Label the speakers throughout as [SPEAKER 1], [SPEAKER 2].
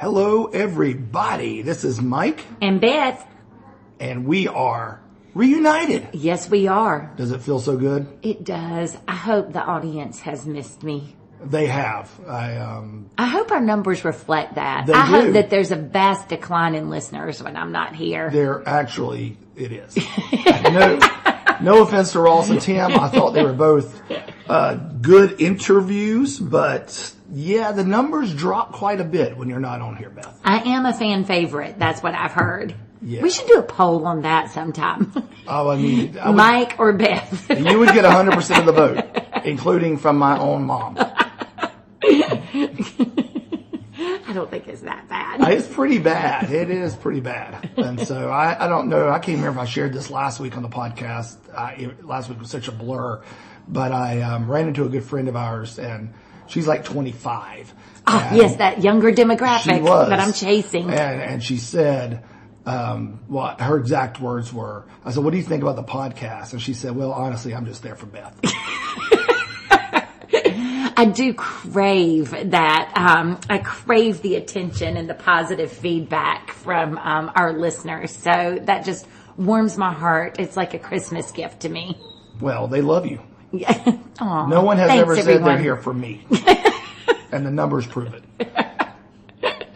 [SPEAKER 1] Hello, everybody. This is Mike.
[SPEAKER 2] And Beth.
[SPEAKER 1] And we are reunited.
[SPEAKER 2] Yes, we are.
[SPEAKER 1] Does it feel so good?
[SPEAKER 2] It does. I hope the audience has missed me.
[SPEAKER 1] They have.
[SPEAKER 2] I hope our numbers reflect that.
[SPEAKER 1] They
[SPEAKER 2] I
[SPEAKER 1] do.
[SPEAKER 2] hope that there's a vast decline in listeners when I'm not here.
[SPEAKER 1] It is. No offense to Ross and Tim. I thought they were both good interviews, but yeah, the numbers drop quite a bit when you're not on here, Beth.
[SPEAKER 2] I am a fan favorite. That's what I've heard.
[SPEAKER 1] Yeah.
[SPEAKER 2] We should do a poll on that sometime.
[SPEAKER 1] Oh, I mean,
[SPEAKER 2] Mike or Beth.
[SPEAKER 1] You would get 100% of the vote, including from my own mom.
[SPEAKER 2] I don't think it's that bad.
[SPEAKER 1] It's pretty bad. It is pretty bad. And so I don't know. I can't remember if I shared this last week on the podcast. Last week was such a blur. But I ran into a good friend of ours, and she's like 25.
[SPEAKER 2] Oh, yes, that younger demographic that I'm chasing.
[SPEAKER 1] And she said, what her exact words were. I said, what do you think about the podcast? And she said, well, honestly, I'm just there for Beth.
[SPEAKER 2] I do crave that. I crave the attention and the positive feedback from our listeners. So that just warms my heart. It's like a Christmas gift to me.
[SPEAKER 1] Well, they love you.
[SPEAKER 2] Yeah. Aww,
[SPEAKER 1] no one has ever said
[SPEAKER 2] everyone.
[SPEAKER 1] they're here for me. And the numbers prove it.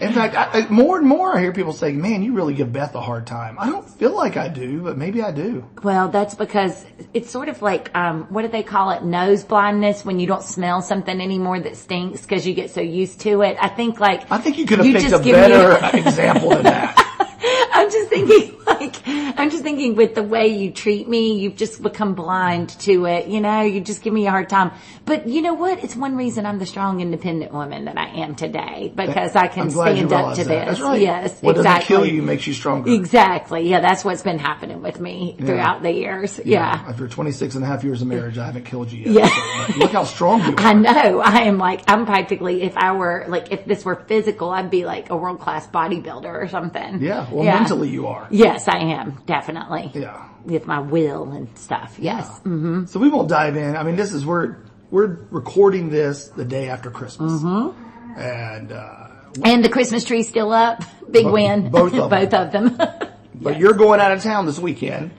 [SPEAKER 1] In fact, more and more I hear people say, man, you really give Beth a hard time. I don't feel like I do, but maybe I do.
[SPEAKER 2] Well, that's because it's sort of like, what do they call it? Nose blindness, when you don't smell something anymore that stinks because you get so used to it. I think
[SPEAKER 1] you could have picked a better example than that.
[SPEAKER 2] I'm just thinking with the way you treat me, you've just become blind to it. You know, you just give me a hard time. But you know what? It's one reason I'm the strong, independent woman that I am today, because I can stand up to this.
[SPEAKER 1] That's right.
[SPEAKER 2] Yes,
[SPEAKER 1] what
[SPEAKER 2] exactly.
[SPEAKER 1] doesn't kill you makes you stronger.
[SPEAKER 2] Exactly. Yeah, that's what's been happening with me throughout the years. Yeah.
[SPEAKER 1] After 26 and a half years of marriage, I haven't killed you yet.
[SPEAKER 2] Yeah.
[SPEAKER 1] So, look how strong you are.
[SPEAKER 2] I know. I'm practically, if this were physical, I'd be like a world-class bodybuilder or something.
[SPEAKER 1] Yeah. Well, mentally you are.
[SPEAKER 2] Yes, I am. Definitely.
[SPEAKER 1] Yeah.
[SPEAKER 2] With my will and stuff. Yes.
[SPEAKER 1] Yeah.
[SPEAKER 2] Mm-hmm.
[SPEAKER 1] So we won't dive in. I mean, we're recording this the day after Christmas.
[SPEAKER 2] Mm-hmm.
[SPEAKER 1] And
[SPEAKER 2] the Christmas tree's still up. Big win.
[SPEAKER 1] Both of them. But you're going out of town this weekend.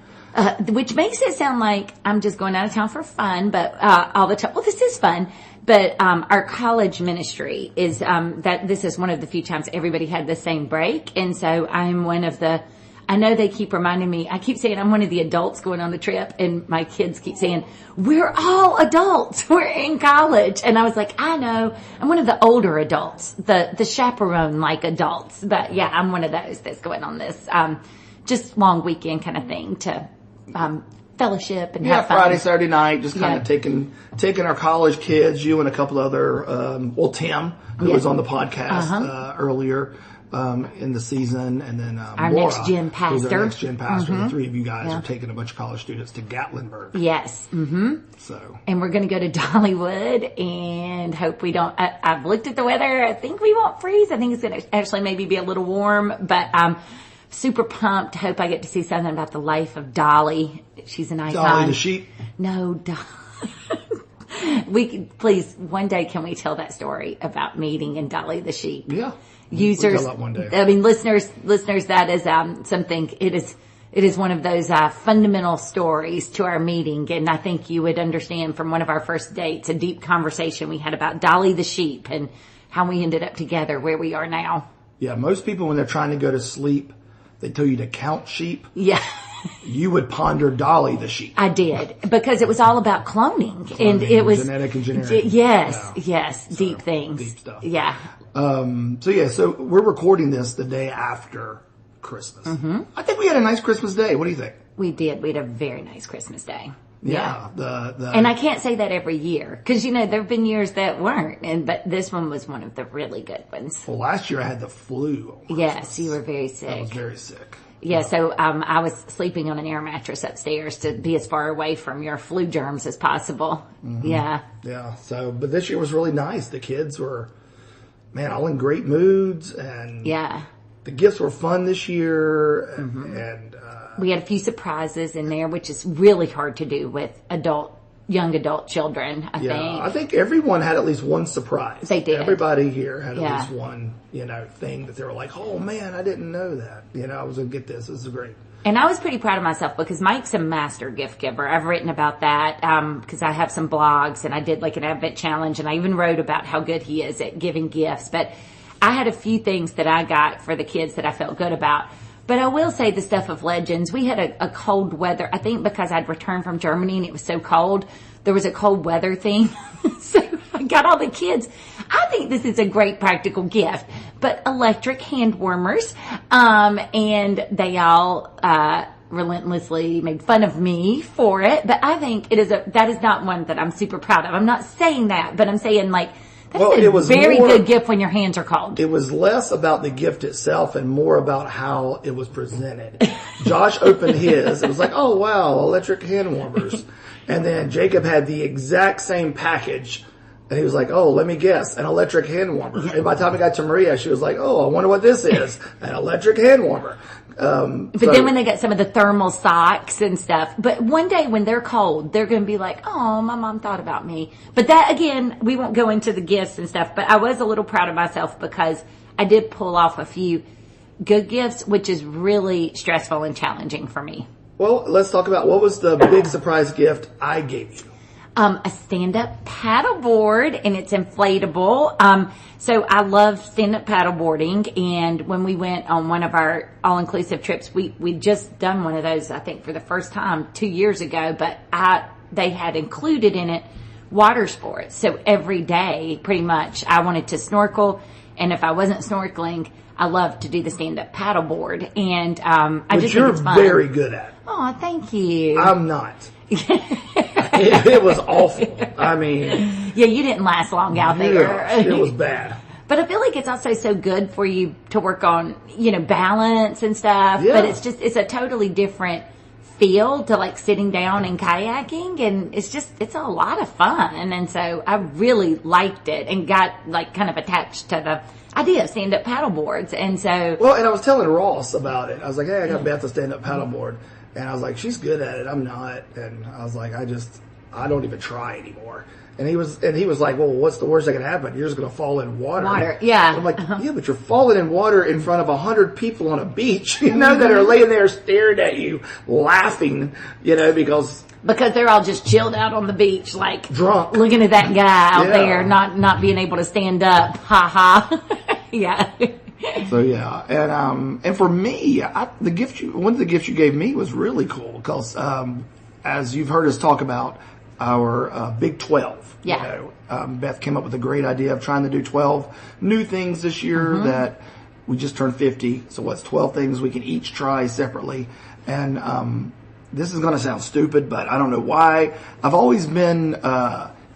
[SPEAKER 2] Which makes it sound like I'm just going out of town for fun, but all the time. Well, this is fun. But our college ministry is this is one of the few times everybody had the same break. And so I'm one of the, I know they keep reminding me, I keep saying I'm one of the adults going on the trip, and my kids keep saying, we're all adults. We're in college. And I was like, I know. I'm one of the older adults, the chaperone-like adults. But yeah, I'm one of those that's going on this just long weekend kind of thing to fellowship and have fun.
[SPEAKER 1] Friday, Saturday night, just kind of taking our college kids, you and a couple other, Tim, who was on the podcast earlier in the season, and then
[SPEAKER 2] our
[SPEAKER 1] Laura,
[SPEAKER 2] next gen pastor.
[SPEAKER 1] who's our next gen pastor. The three of you guys are taking a bunch of college students to Gatlinburg.
[SPEAKER 2] Yes. Mm-hmm.
[SPEAKER 1] So. And
[SPEAKER 2] we're going to go to Dollywood and hope we don't. I've looked at the weather. I think we won't freeze. I think it's going to actually maybe be a little warm, but super pumped. Hope I get to see something about the life of Dolly. She's an icon.
[SPEAKER 1] Dolly the sheep?
[SPEAKER 2] No, please, one day can we tell that story about meeting and Dolly the sheep?
[SPEAKER 1] Yeah.
[SPEAKER 2] Users,
[SPEAKER 1] we'll tell that one day.
[SPEAKER 2] I mean, listeners, that is something, it is one of those fundamental stories to our meeting, and I think you would understand from one of our first dates, a deep conversation we had about Dolly the sheep and how we ended up together where we are now.
[SPEAKER 1] Yeah, most people when they're trying to go to sleep, they tell you to count sheep.
[SPEAKER 2] Yeah.
[SPEAKER 1] You would ponder Dolly the sheep.
[SPEAKER 2] I did, because it was all about cloning and it was
[SPEAKER 1] genetic engineering.
[SPEAKER 2] Yes, so, deep things.
[SPEAKER 1] Deep stuff.
[SPEAKER 2] Yeah.
[SPEAKER 1] So we're recording this the day after Christmas. Mm-hmm. I think we had a nice Christmas day. What do you think?
[SPEAKER 2] We did. We had a very nice Christmas day.
[SPEAKER 1] Yeah.
[SPEAKER 2] And I can't say that every year, because there have been years that weren't, but this one was one of the really good ones.
[SPEAKER 1] Well, last year I had the flu.
[SPEAKER 2] Yes, you were very sick.
[SPEAKER 1] I was very sick.
[SPEAKER 2] Yeah, so I was sleeping on an air mattress upstairs to be as far away from your flu germs as possible. Mm-hmm. Yeah.
[SPEAKER 1] Yeah. So, but this year was really nice. The kids were, all in great moods, and the gifts were fun this year, and
[SPEAKER 2] we had a few surprises in there, which is really hard to do with adult young adult children, I think.
[SPEAKER 1] I think everyone had at least one surprise.
[SPEAKER 2] They did.
[SPEAKER 1] Everybody here had at least one, thing that they were like, oh man, I didn't know that. I was going to get this. This is great.
[SPEAKER 2] And I was pretty proud of myself because Mike's a master gift giver. I've written about that because I have some blogs and I did like an Advent challenge and I even wrote about how good he is at giving gifts. But I had a few things that I got for the kids that I felt good about. But I will say the stuff of legends. We had a cold weather. I think because I'd returned from Germany and it was so cold, there was a cold weather theme. So I got all the kids. I think this is a great practical gift, but electric hand warmers. And they all, relentlessly made fun of me for it. But I think that is not one that I'm super proud of. I'm not saying that, but I'm saying like, it was very good gift when your hands are cold.
[SPEAKER 1] It was less about the gift itself and more about how it was presented. Josh opened his. It was like, oh, wow, electric hand warmers. And then Jacob had the exact same package. And he was like, oh, let me guess, an electric hand warmer. And by the time it got to Maria, she was like, oh, I wonder what this is, an electric hand warmer.
[SPEAKER 2] But then when they get some of the thermal socks and stuff, but one day when they're cold, they're going to be like, oh, my mom thought about me. But that, again, we won't go into the gifts and stuff, but I was a little proud of myself because I did pull off a few good gifts, which is really stressful and challenging for me.
[SPEAKER 1] Well, let's talk about what was the big surprise gift I gave you.
[SPEAKER 2] A stand-up paddleboard, and it's inflatable. So I love stand-up paddleboarding, and when we went on one of our all-inclusive trips, we'd just done one of those, I think, for the first time 2 years ago, but they had included in it water sports. So every day, pretty much, I wanted to snorkel, and if I wasn't snorkeling, I love to do the stand-up paddleboard, and I just think it's fun.
[SPEAKER 1] You're very good at it.
[SPEAKER 2] Oh, thank you.
[SPEAKER 1] I'm not. It was awful. I mean...
[SPEAKER 2] Yeah, you didn't last long out there.
[SPEAKER 1] It was bad.
[SPEAKER 2] But I feel like it's also so good for you to work on, balance and stuff. Yeah. But it's a totally different feel to like sitting down and kayaking. And it's a lot of fun. And so I really liked it and got like kind of attached to the idea of stand-up paddleboards. And so...
[SPEAKER 1] Well, and I was telling Ross about it. I was like, hey, I got Beth a stand-up paddleboard. And I was like, she's good at it. I'm not. And I was like, I don't even try anymore. And he was like, well, what's the worst that can happen? You're just going to fall in water.
[SPEAKER 2] Yeah.
[SPEAKER 1] I'm like, yeah, but you're falling in water in front of 100 people on a beach, that are laying there staring at you, laughing, because
[SPEAKER 2] they're all just chilled out on the beach, like
[SPEAKER 1] drunk,
[SPEAKER 2] looking at that guy out there, not being able to stand up. Ha ha. Yeah.
[SPEAKER 1] So yeah, and for me, one of the gifts you gave me was really cool because, as you've heard us talk about our Big 12, Beth came up with a great idea of trying to do 12 new things this year that we just turned 50. So what's 12 things we can each try separately? And this is going to sound stupid, but I don't know why. I've always been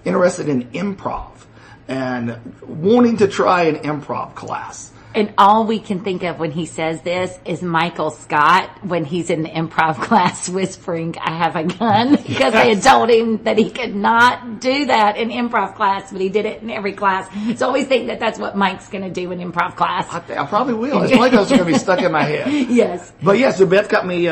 [SPEAKER 1] interested in improv and wanting to try an improv class.
[SPEAKER 2] And all we can think of when he says this is Michael Scott when he's in the improv class whispering, I have a gun, because they had told him that he could not do that in improv class, but he did it in every class. So I always think that that's what Mike's going to do in improv class.
[SPEAKER 1] I probably will. It's like those are going to be stuck in my head.
[SPEAKER 2] Yes.
[SPEAKER 1] But yeah, so Beth got me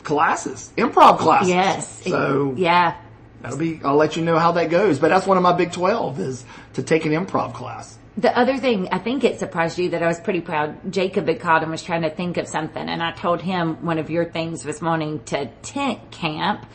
[SPEAKER 1] classes, improv classes.
[SPEAKER 2] Yes.
[SPEAKER 1] So
[SPEAKER 2] yeah.
[SPEAKER 1] I'll let you know how that goes. But that's one of my Big 12 is to take an improv class.
[SPEAKER 2] The other thing, I think it surprised you that I was pretty proud. Jacob had called and was trying to think of something, and I told him one of your things was wanting to tent camp.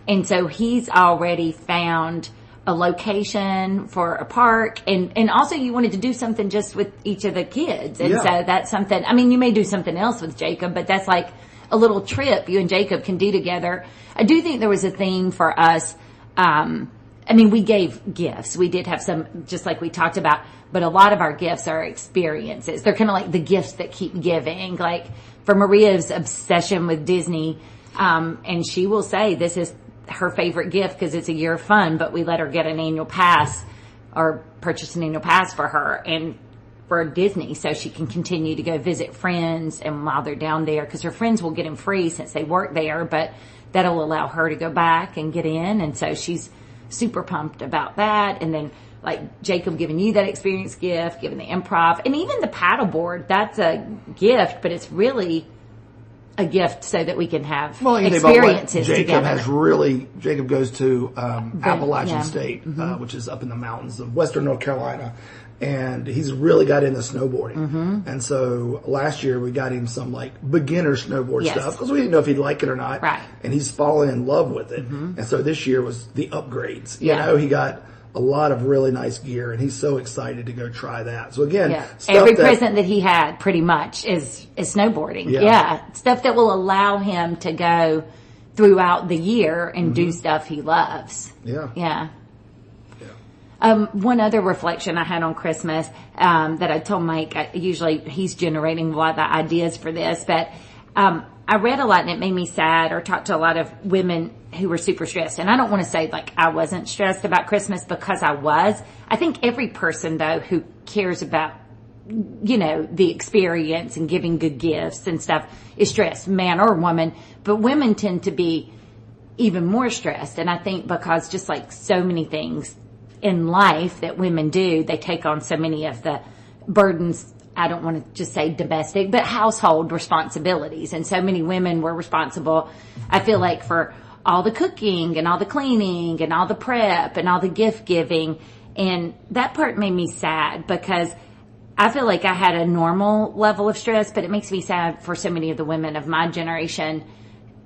[SPEAKER 2] And so he's already found a location for a park, and also you wanted to do something just with each of the kids. And so that's something, I mean, you may do something else with Jacob, but that's like a little trip you and Jacob can do together. I do think there was a theme for us. We gave gifts. We did have some, just like we talked about, but a lot of our gifts are experiences. They're kind of like the gifts that keep giving. Like for Maria's obsession with Disney, and she will say this is her favorite gift because it's a year of fun, but we let her get an annual pass or purchase an annual pass for her and for Disney so she can continue to go visit friends and while they're down there, because her friends will get them free since they work there, but that'll allow her to go back and get in. And so she's super pumped about that. And then like Jacob giving you that experience gift, giving the improv, and even the paddleboard, that's a gift, but it's really a gift so that we can have
[SPEAKER 1] Well,
[SPEAKER 2] experiences
[SPEAKER 1] Jacob
[SPEAKER 2] together.
[SPEAKER 1] Jacob goes to Appalachian
[SPEAKER 2] yeah.
[SPEAKER 1] State, which is up in the mountains of western North Carolina. And he's really got into snowboarding. And so last year we got him some like beginner snowboard stuff because we didn't know if he'd like it or not.
[SPEAKER 2] Right.
[SPEAKER 1] And he's fallen in love with it. And so this year was the upgrades. You know, he got a lot of really nice gear and he's so excited to go try that. So again,
[SPEAKER 2] every present that he had pretty much is snowboarding. Yeah. Stuff that will allow him to go throughout the year and do stuff he loves. Yeah. One other reflection I had on Christmas that I told Mike, usually he's generating a lot of the ideas for this, but I read a lot and it made me sad, or talked to a lot of women who were super stressed. And I don't want to say like I wasn't stressed about Christmas, because I was. I think every person, though, who cares about, you know, the experience and giving good gifts and stuff is stressed, man or woman. But women tend to be even more stressed. And I think because just like so many things in life that women do, they take on so many of the burdens. I don't want to just say domestic, but household responsibilities. And so many women were responsible, I feel like, for all the cooking and all the cleaning and all the prep and all the gift giving. And that part made me sad, because I feel like I had a normal level of stress, but it makes me sad for so many of the women of my generation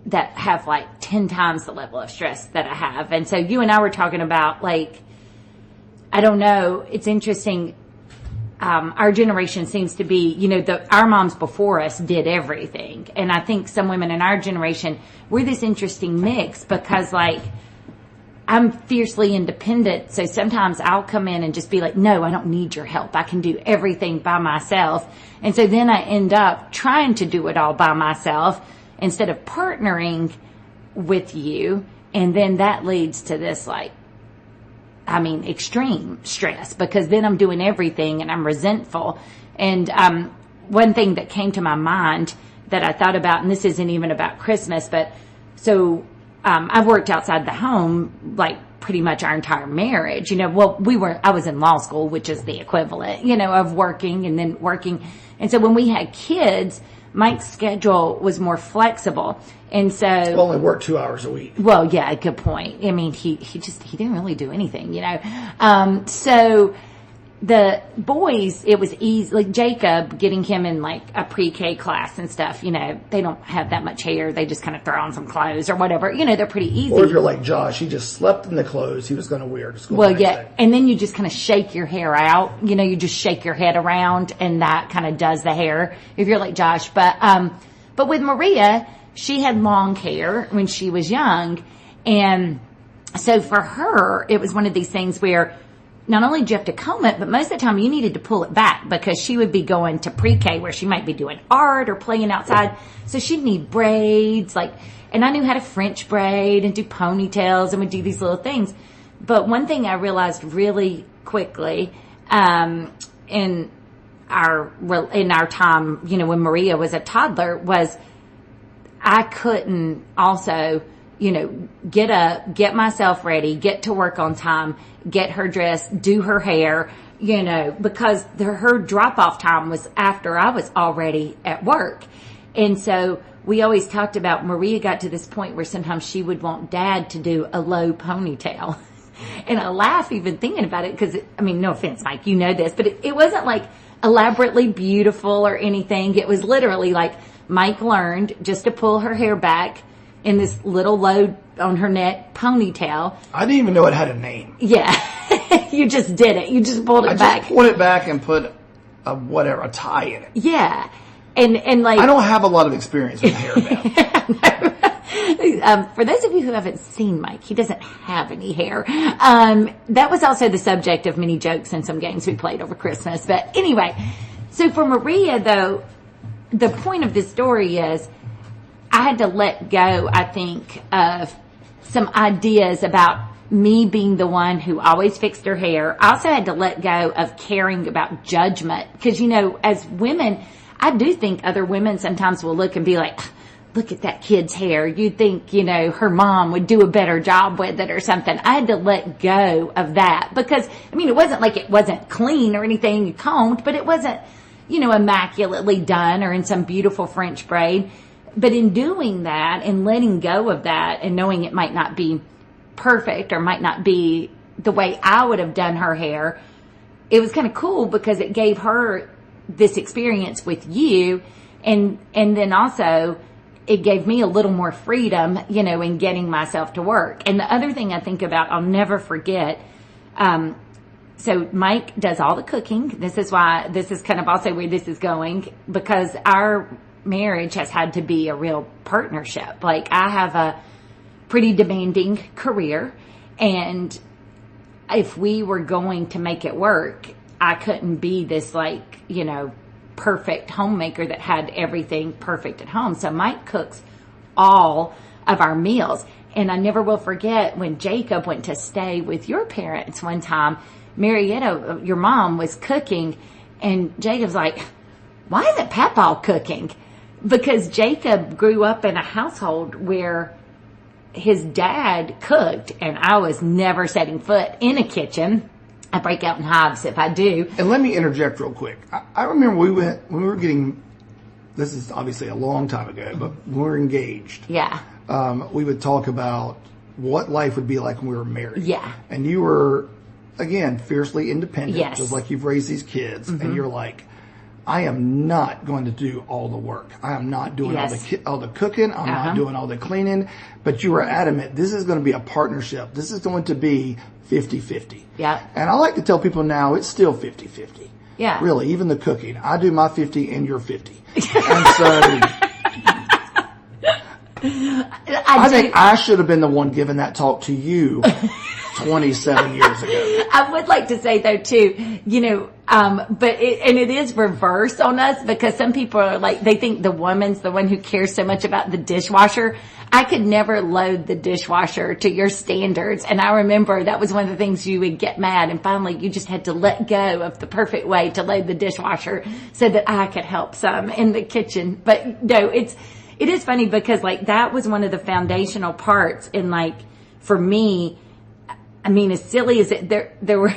[SPEAKER 2] that have like 10 times the level of stress that I have. And so you and I were talking about, like, I don't know, it's interesting. Our generation seems to be, you know, our moms before us did everything. And I think some women in our generation, we're this interesting mix, because like, I'm fiercely independent. So sometimes I'll come in and just be like, no, I don't need your help. I can do everything by myself. And so then I end up trying to do it all by myself instead of partnering with you. And then that leads to this like, extreme stress, because then I'm doing everything and I'm resentful. And one thing that came to my mind that I thought about, and this isn't even about Christmas, but so I've worked outside the home like pretty much our entire marriage. You know, well, I was in law school, which is the equivalent, you know, of working and then working. And so when we had kids, Mike's schedule was more flexible. And so
[SPEAKER 1] Well, only worked 2 hours a week.
[SPEAKER 2] Well, yeah, good point. I mean, he didn't really do anything, you know. So the boys, it was easy, like Jacob, getting him in like a pre-K class and stuff, you know, they don't have that much hair. They just kind of throw on some clothes or whatever. You know, they're pretty easy.
[SPEAKER 1] Or if you're like Josh, he just slept in the clothes he was going to wear to school.
[SPEAKER 2] Well, yeah. Day. And then you just kind of shake your hair out. You know, you just shake your head around and that kind of does the hair if you're like Josh. But with Maria, she had long hair when she was young. And so for her, it was one of these things where not only did you have to comb it, but most of the time you needed to pull it back, because she would be going to pre-K where she might be doing art or playing outside. So she'd need braids, and I knew how to French braid and do ponytails and would do these little things. But one thing I realized really quickly, in our time, you know, when Maria was a toddler, was I couldn't also, you know, get up, get myself ready, get to work on time, get her dressed, do her hair, you know, because her drop-off time was after I was already at work. And so we always talked about Maria got to this point where sometimes she would want Dad to do a low ponytail. And I laugh even thinking about it because, I mean, no offense, Mike, you know this, but it wasn't like elaborately beautiful or anything. It was literally like Mike learned just to pull her hair back in this little low on her neck ponytail.
[SPEAKER 1] I didn't even know it had a name.
[SPEAKER 2] Yeah. You just did it. You just pulled it back.
[SPEAKER 1] I just pulled it back and put a tie in it.
[SPEAKER 2] Yeah. And like,
[SPEAKER 1] I don't have a lot of experience with hair, Beth.
[SPEAKER 2] For those of you who haven't seen Mike, he doesn't have any hair. That was also the subject of many jokes and some games we played over Christmas. But anyway, so for Maria, though, the point of this story is I had to let go, I think, of some ideas about me being the one who always fixed her hair. I also had to let go of caring about judgment. Because, you know, as women, I do think other women sometimes will look and be like, look at that kid's hair. You'd think, you know, her mom would do a better job with it or something. I had to let go of that because, I mean, it wasn't like it wasn't clean or anything combed, but it wasn't, you know, immaculately done or in some beautiful French braid. but in doing that and letting go of that and knowing it might not be perfect or might not be the way I would have done her hair, it was kind of cool because it gave her this experience with you. And then also it gave me a little more freedom, in getting myself to work. And the other thing I think about, I'll never forget, so Mike does all the cooking. This is kind of also where this is going, because our marriage has had to be a real partnership. Like, I have a pretty demanding career, and if we were going to make it work, I couldn't be this perfect homemaker that had everything perfect at home. So Mike cooks all of our meals. And I never will forget when Jacob went to stay with your parents one time, Marietta, your mom, was cooking, and Jacob's like, why isn't Papaw cooking? Because Jacob grew up in a household where his dad cooked, and I was never setting foot in a kitchen. I break out in hives if I do.
[SPEAKER 1] And let me interject real quick. I remember when we were getting, this is obviously a long time ago, but when we were engaged.
[SPEAKER 2] Yeah.
[SPEAKER 1] We would talk about what life would be like when we were married.
[SPEAKER 2] Yeah.
[SPEAKER 1] And you were, again, fiercely independent.
[SPEAKER 2] Yes.
[SPEAKER 1] Just like you've raised these kids. Mm-hmm. And you're like, I am not going to do all the work. I am not doing all the cooking. I'm not doing all the cleaning. But you were adamant, this is going to be a partnership. This is going to be 50-50.
[SPEAKER 2] Yeah.
[SPEAKER 1] And I like to tell people now it's still 50-50.
[SPEAKER 2] Yeah.
[SPEAKER 1] Really, even the cooking. I do my 50 and you're 50. And so I think I should have been the one giving that talk to you 27 years ago.
[SPEAKER 2] I would like to say though too, but it is reversed on us, because some people are like, they think the woman's the one who cares so much about the dishwasher. I could never load the dishwasher to your standards. And I remember that was one of the things you would get mad, and finally you just had to let go of the perfect way to load the dishwasher so that I could help some in the kitchen. But no, it is funny because that was one of the foundational parts in for me. I mean, as silly as it, there were,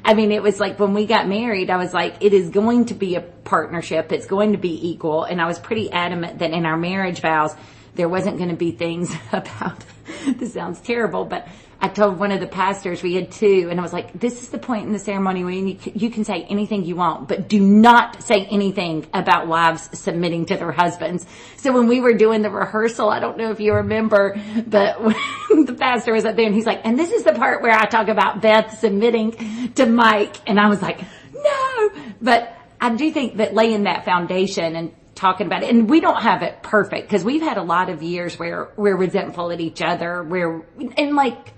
[SPEAKER 2] it was like when we got married, I was like, it is going to be a partnership. It's going to be equal. And I was pretty adamant that in our marriage vows, there wasn't going to be things about, this sounds terrible, but I told one of the pastors, we had two, and I was like, this is the point in the ceremony when you can say anything you want, but do not say anything about wives submitting to their husbands. So when we were doing the rehearsal, I don't know if you remember, but when the pastor was up there and he's like, and this is the part where I talk about Beth submitting to Mike. And I was like, no, but I do think that laying that foundation and talking about it, and we don't have it perfect because we've had a lot of years where we're resentful at each other,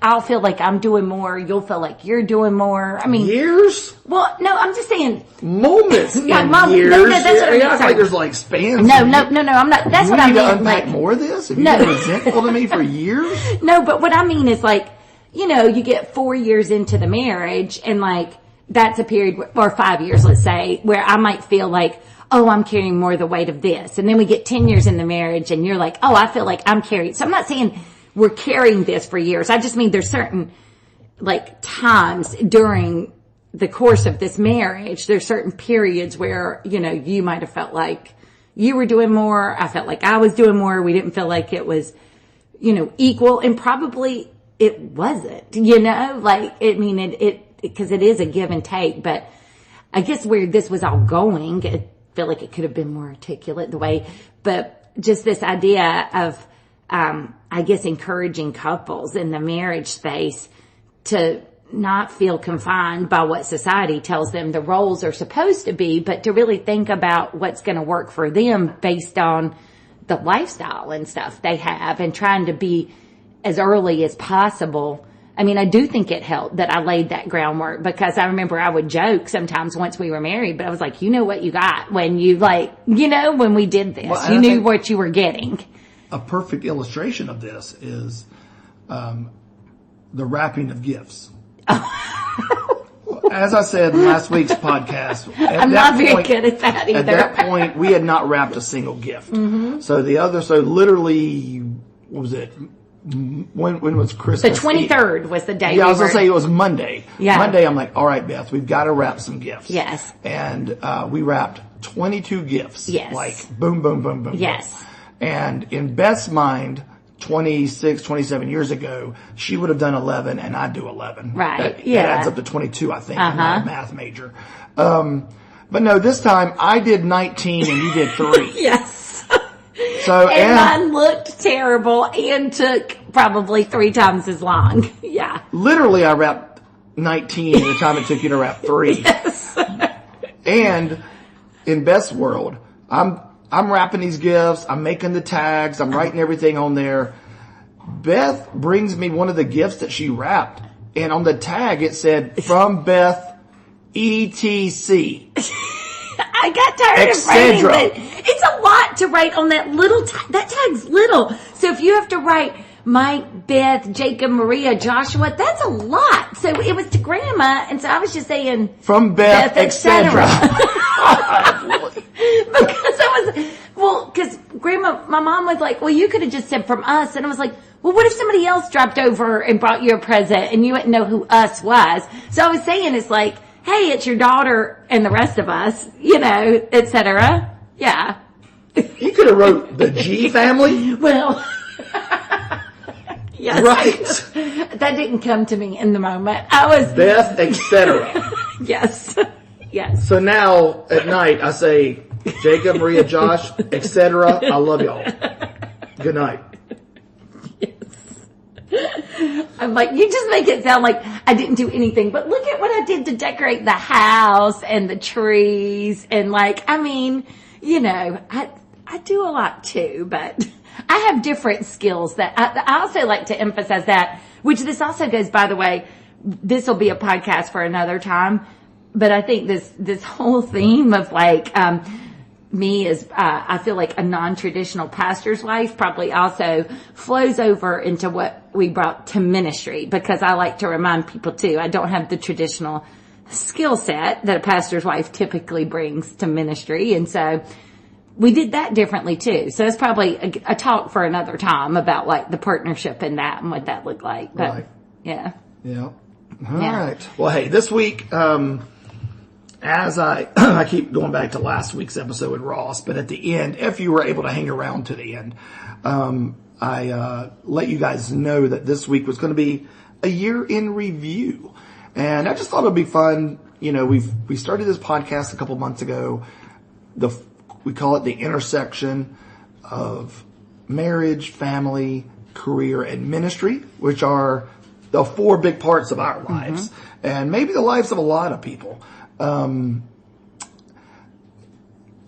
[SPEAKER 2] I'll feel like I'm doing more, you'll feel like you're doing more.
[SPEAKER 1] Years?
[SPEAKER 2] Well, no, I'm just saying
[SPEAKER 1] moments.
[SPEAKER 2] Yeah,
[SPEAKER 1] years.
[SPEAKER 2] No, that's what I mean.
[SPEAKER 1] Like there's spans.
[SPEAKER 2] No, I'm not. That's what I mean.
[SPEAKER 1] You need to unpack more of this. Have you been resentful to me for years?
[SPEAKER 2] No, but what I mean is you get 4 years into the marriage, and that's a period, or 5 years, let's say, where I might feel like, oh, I'm carrying more of the weight of this. And then we get 10 years in the marriage and you're like, oh, I feel like I'm carrying. So I'm not saying we're carrying this for years. I just mean there's certain times during the course of this marriage, there's certain periods where, you might have felt like you were doing more. I felt like I was doing more. We didn't feel like it was, equal, and probably it wasn't, because it is a give and take, but I guess where this was all going, I feel like it could have been more articulate but just this idea of, I guess, encouraging couples in the marriage space to not feel confined by what society tells them the roles are supposed to be, but to really think about what's going to work for them based on the lifestyle and stuff they have, and trying to be as early as possible. I do think it helped that I laid that groundwork, because I remember I would joke sometimes once we were married, but I was like, you know what you got when you when we did this, you knew what you were getting.
[SPEAKER 1] A perfect illustration of this is the wrapping of gifts. As I said in last week's podcast,
[SPEAKER 2] I'm not very good at that either.
[SPEAKER 1] At that point, we had not wrapped a single gift. Mm-hmm. So literally, what was it? When was Christmas?
[SPEAKER 2] The 23rd was the day.
[SPEAKER 1] Yeah, I was going to say it was Monday.
[SPEAKER 2] Yeah.
[SPEAKER 1] Monday, I'm like, all right, Beth, we've got to wrap some gifts.
[SPEAKER 2] Yes.
[SPEAKER 1] And we wrapped 22 gifts.
[SPEAKER 2] Yes.
[SPEAKER 1] Boom, boom, boom, boom.
[SPEAKER 2] Yes.
[SPEAKER 1] Boom. And in Beth's mind, 26, 27 years ago, she would have done 11 and I'd do 11.
[SPEAKER 2] Right.
[SPEAKER 1] That
[SPEAKER 2] Yeah.
[SPEAKER 1] adds up to 22, I think. I'm not a math major. But no, this time I did 19 and you did 3.
[SPEAKER 2] Yes.
[SPEAKER 1] So,
[SPEAKER 2] and mine looked terrible and took probably 3 times as long. Yeah.
[SPEAKER 1] Literally, I wrapped 19 in the time it took you to wrap 3.
[SPEAKER 2] Yes.
[SPEAKER 1] And in Beth's world, I'm wrapping these gifts, I'm making the tags, I'm writing everything on there. Beth brings me one of the gifts that she wrapped, and on the tag it said, from Beth, ETC.
[SPEAKER 2] I got tired of writing it. It's a lot to write on that little tag. That tag's little. So if you have to write Mike, Beth, Jacob, Maria, Joshua, that's a lot. So it was to Grandma, and so I was just saying
[SPEAKER 1] from Beth, etc.
[SPEAKER 2] Because Grandma, my mom was like, well, you could have just said from us. And I was like, well, what if somebody else dropped over and brought you a present and you wouldn't know who us was? So I was saying, it's like, hey, it's your daughter and the rest of us, etc. Yeah.
[SPEAKER 1] You could have wrote the G family.
[SPEAKER 2] Well, yes.
[SPEAKER 1] Right.
[SPEAKER 2] That didn't come to me in the moment. I was
[SPEAKER 1] Beth, etc.
[SPEAKER 2] Yes. Yes.
[SPEAKER 1] So now at night I say, Jacob, Maria, Josh, etc. I love y'all. Good night.
[SPEAKER 2] I'm like, you just make it sound like I didn't do anything, but look at what I did to decorate the house and the trees and I do a lot too, but I have different skills that I also like to emphasize that, which this also goes, by the way, this will be a podcast for another time, but I think this whole theme of me as, I feel like a non-traditional pastor's wife probably also flows over into what we brought to ministry, because I like to remind people too, I don't have the traditional skill set that a pastor's wife typically brings to ministry. And so we did that differently too. So it's probably a talk for another time about the partnership in that and what that looked like. But
[SPEAKER 1] right.
[SPEAKER 2] Yeah.
[SPEAKER 1] Yeah. All right. Well, hey, this week, as I keep going back to last week's episode with Ross, but at the end, if you were able to hang around to the end, I let you guys know that this week was going to be a year in review. And I just thought it would be fun. We started this podcast a couple months ago. We call it the intersection of marriage, family, career, and ministry, which are the 4 big parts of our lives, and maybe the lives of a lot of people. I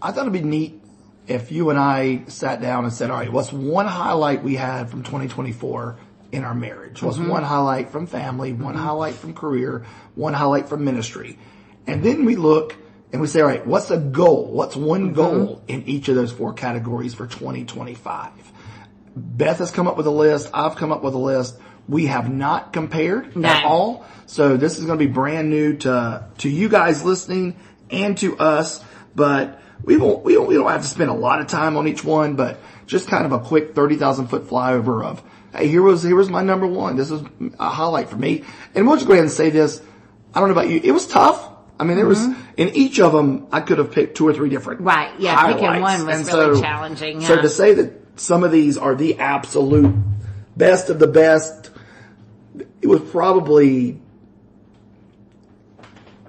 [SPEAKER 1] thought it'd be neat if you and I sat down and said, all right, what's one highlight we had from 2024 in our marriage? What's one highlight from family, one highlight from career, one highlight from ministry? And then we look and we say, all right, what's a goal? What's one goal in each of those 4 categories for 2025? Beth has come up with a list. I've come up with a list. We have not compared at all. So this is going to be brand new to you guys listening and to us, but we don't have to spend a lot of time on each one, but just kind of a quick 30,000 foot flyover of, hey, here was my number 1. This is a highlight for me. And we'll just go ahead and say this. I don't know about you. It was tough. I mean, there was, in each of them, I could have picked 2 or 3 different highlights.
[SPEAKER 2] Picking one was really challenging. Yeah.
[SPEAKER 1] So to say that some of these are the absolute best of the best, it was probably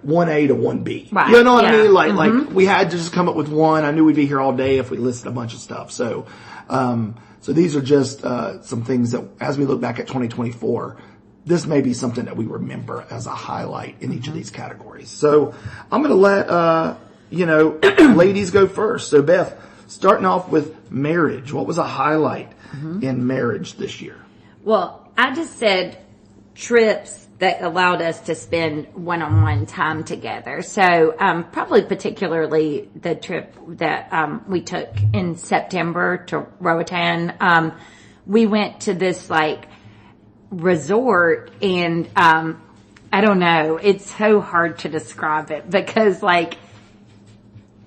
[SPEAKER 1] 1A to 1B.
[SPEAKER 2] Right.
[SPEAKER 1] You know what I mean? Like we had to just come up with one. I knew we'd be here all day if we listed a bunch of stuff. So these are just, some things that as we look back at 2024, this may be something that we remember as a highlight in each of these categories. So I'm going to let, ladies go first. So Beth, starting off with marriage, what was a highlight in marriage this year?
[SPEAKER 2] Well, I just said trips that allowed us to spend one-on-one time together. So, probably particularly the trip that, we took in September to Roatan. We went to this resort and, I don't know, it's so hard to describe it because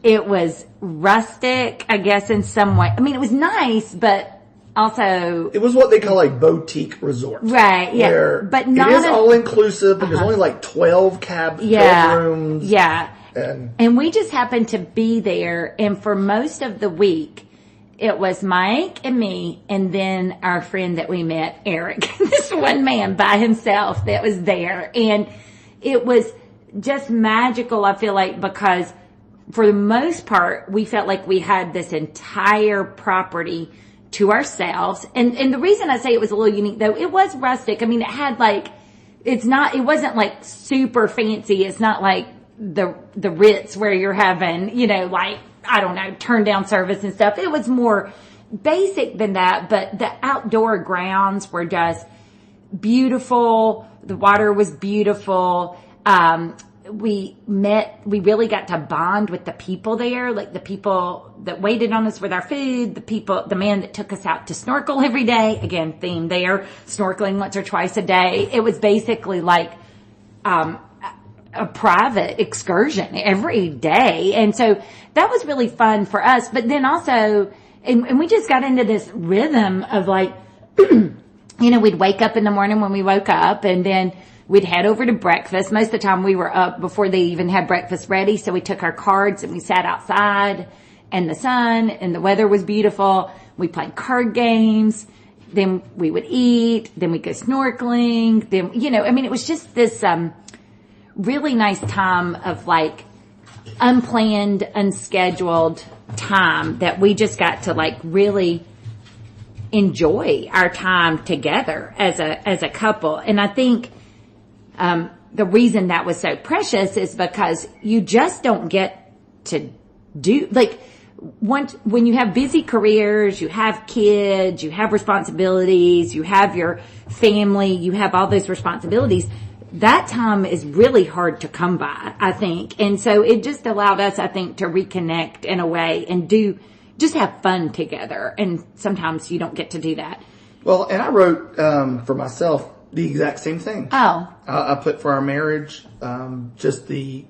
[SPEAKER 2] it was rustic, I guess, in some way. I mean, it was nice, but also,
[SPEAKER 1] it was what they call boutique resort.
[SPEAKER 2] Right, yeah. But not
[SPEAKER 1] it is all inclusive, but there's only 12 bedrooms.
[SPEAKER 2] Yeah. And we just happened to be there, and for most of the week, it was Mike and me, and then our friend that we met, Eric, this one man by himself that was there. And it was just magical, I feel like, because for the most part, we felt like we had this entire property to ourselves. And the reason I say it was a little unique, though, it was rustic. I mean, it had like, it wasn't like super fancy. It's not like the Ritz where you're having, like, I don't know, turn down service and stuff. It was more basic than that, but the outdoor grounds were just beautiful. The water was beautiful. We really got to bond with the people there, like the people that waited on us with our food, the man that took us out to snorkel every day, again, theme there, snorkeling once or twice a day. It was basically like, a private excursion every day. And so that was really fun for us. But then also, and we just got into this rhythm of like, we'd wake up in the morning when we woke up, and then we'd head over to breakfast. Most of the time we were up before they even had breakfast ready. So we took our cards and we sat outside in the sun, and the weather was beautiful. We played card games. Then we would eat. Then we'd go snorkeling. Then, it was just this, really nice time of like unplanned, unscheduled time that we just got to like really enjoy our time together as a couple. And I think, the reason that was so precious is because you just don't get to do, like, when you have busy careers, you have kids, you have responsibilities, you have your family, you have all those responsibilities, that time is really hard to come by, I think. And so it just allowed us, I think, to reconnect in a way and just have fun together. And sometimes you don't get to do that.
[SPEAKER 1] Well, and I wrote, for myself, the exact same thing.
[SPEAKER 2] Oh.
[SPEAKER 1] I put for our marriage, just there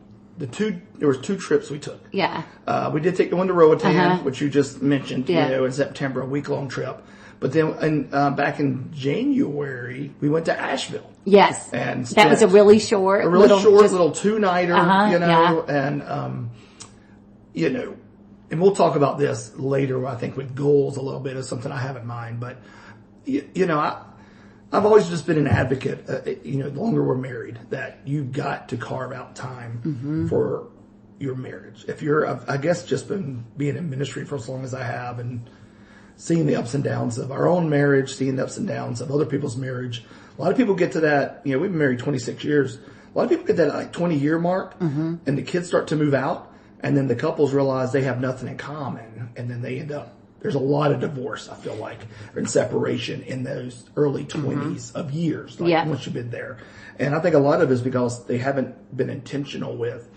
[SPEAKER 1] was 2 trips we took.
[SPEAKER 2] Yeah.
[SPEAKER 1] We did take the one to Roatan, which you just mentioned,
[SPEAKER 2] yeah.
[SPEAKER 1] In September, a week-long trip. But then, back in January, we went to Asheville.
[SPEAKER 2] Yes.
[SPEAKER 1] And
[SPEAKER 2] that was a really short,
[SPEAKER 1] little 2-nighter,
[SPEAKER 2] yeah.
[SPEAKER 1] and, and we'll talk about this later, I think, with goals a little bit is something I have in mind. But, I've always just been an advocate, the longer we're married, that you've got to carve out time for your marriage. If I guess just been being in ministry for as long as I have and seeing the ups and downs of our own marriage, seeing the ups and downs of other people's marriage. A lot of people get to that, we've been married 26 years. A lot of people get that like 20-year mark and the kids start to move out, and then the couples realize they have nothing in common, and then they end up, there's a lot of divorce, I feel like, and separation in those early 20s of years, once you've been there. And I think a lot of it is because they haven't been intentional with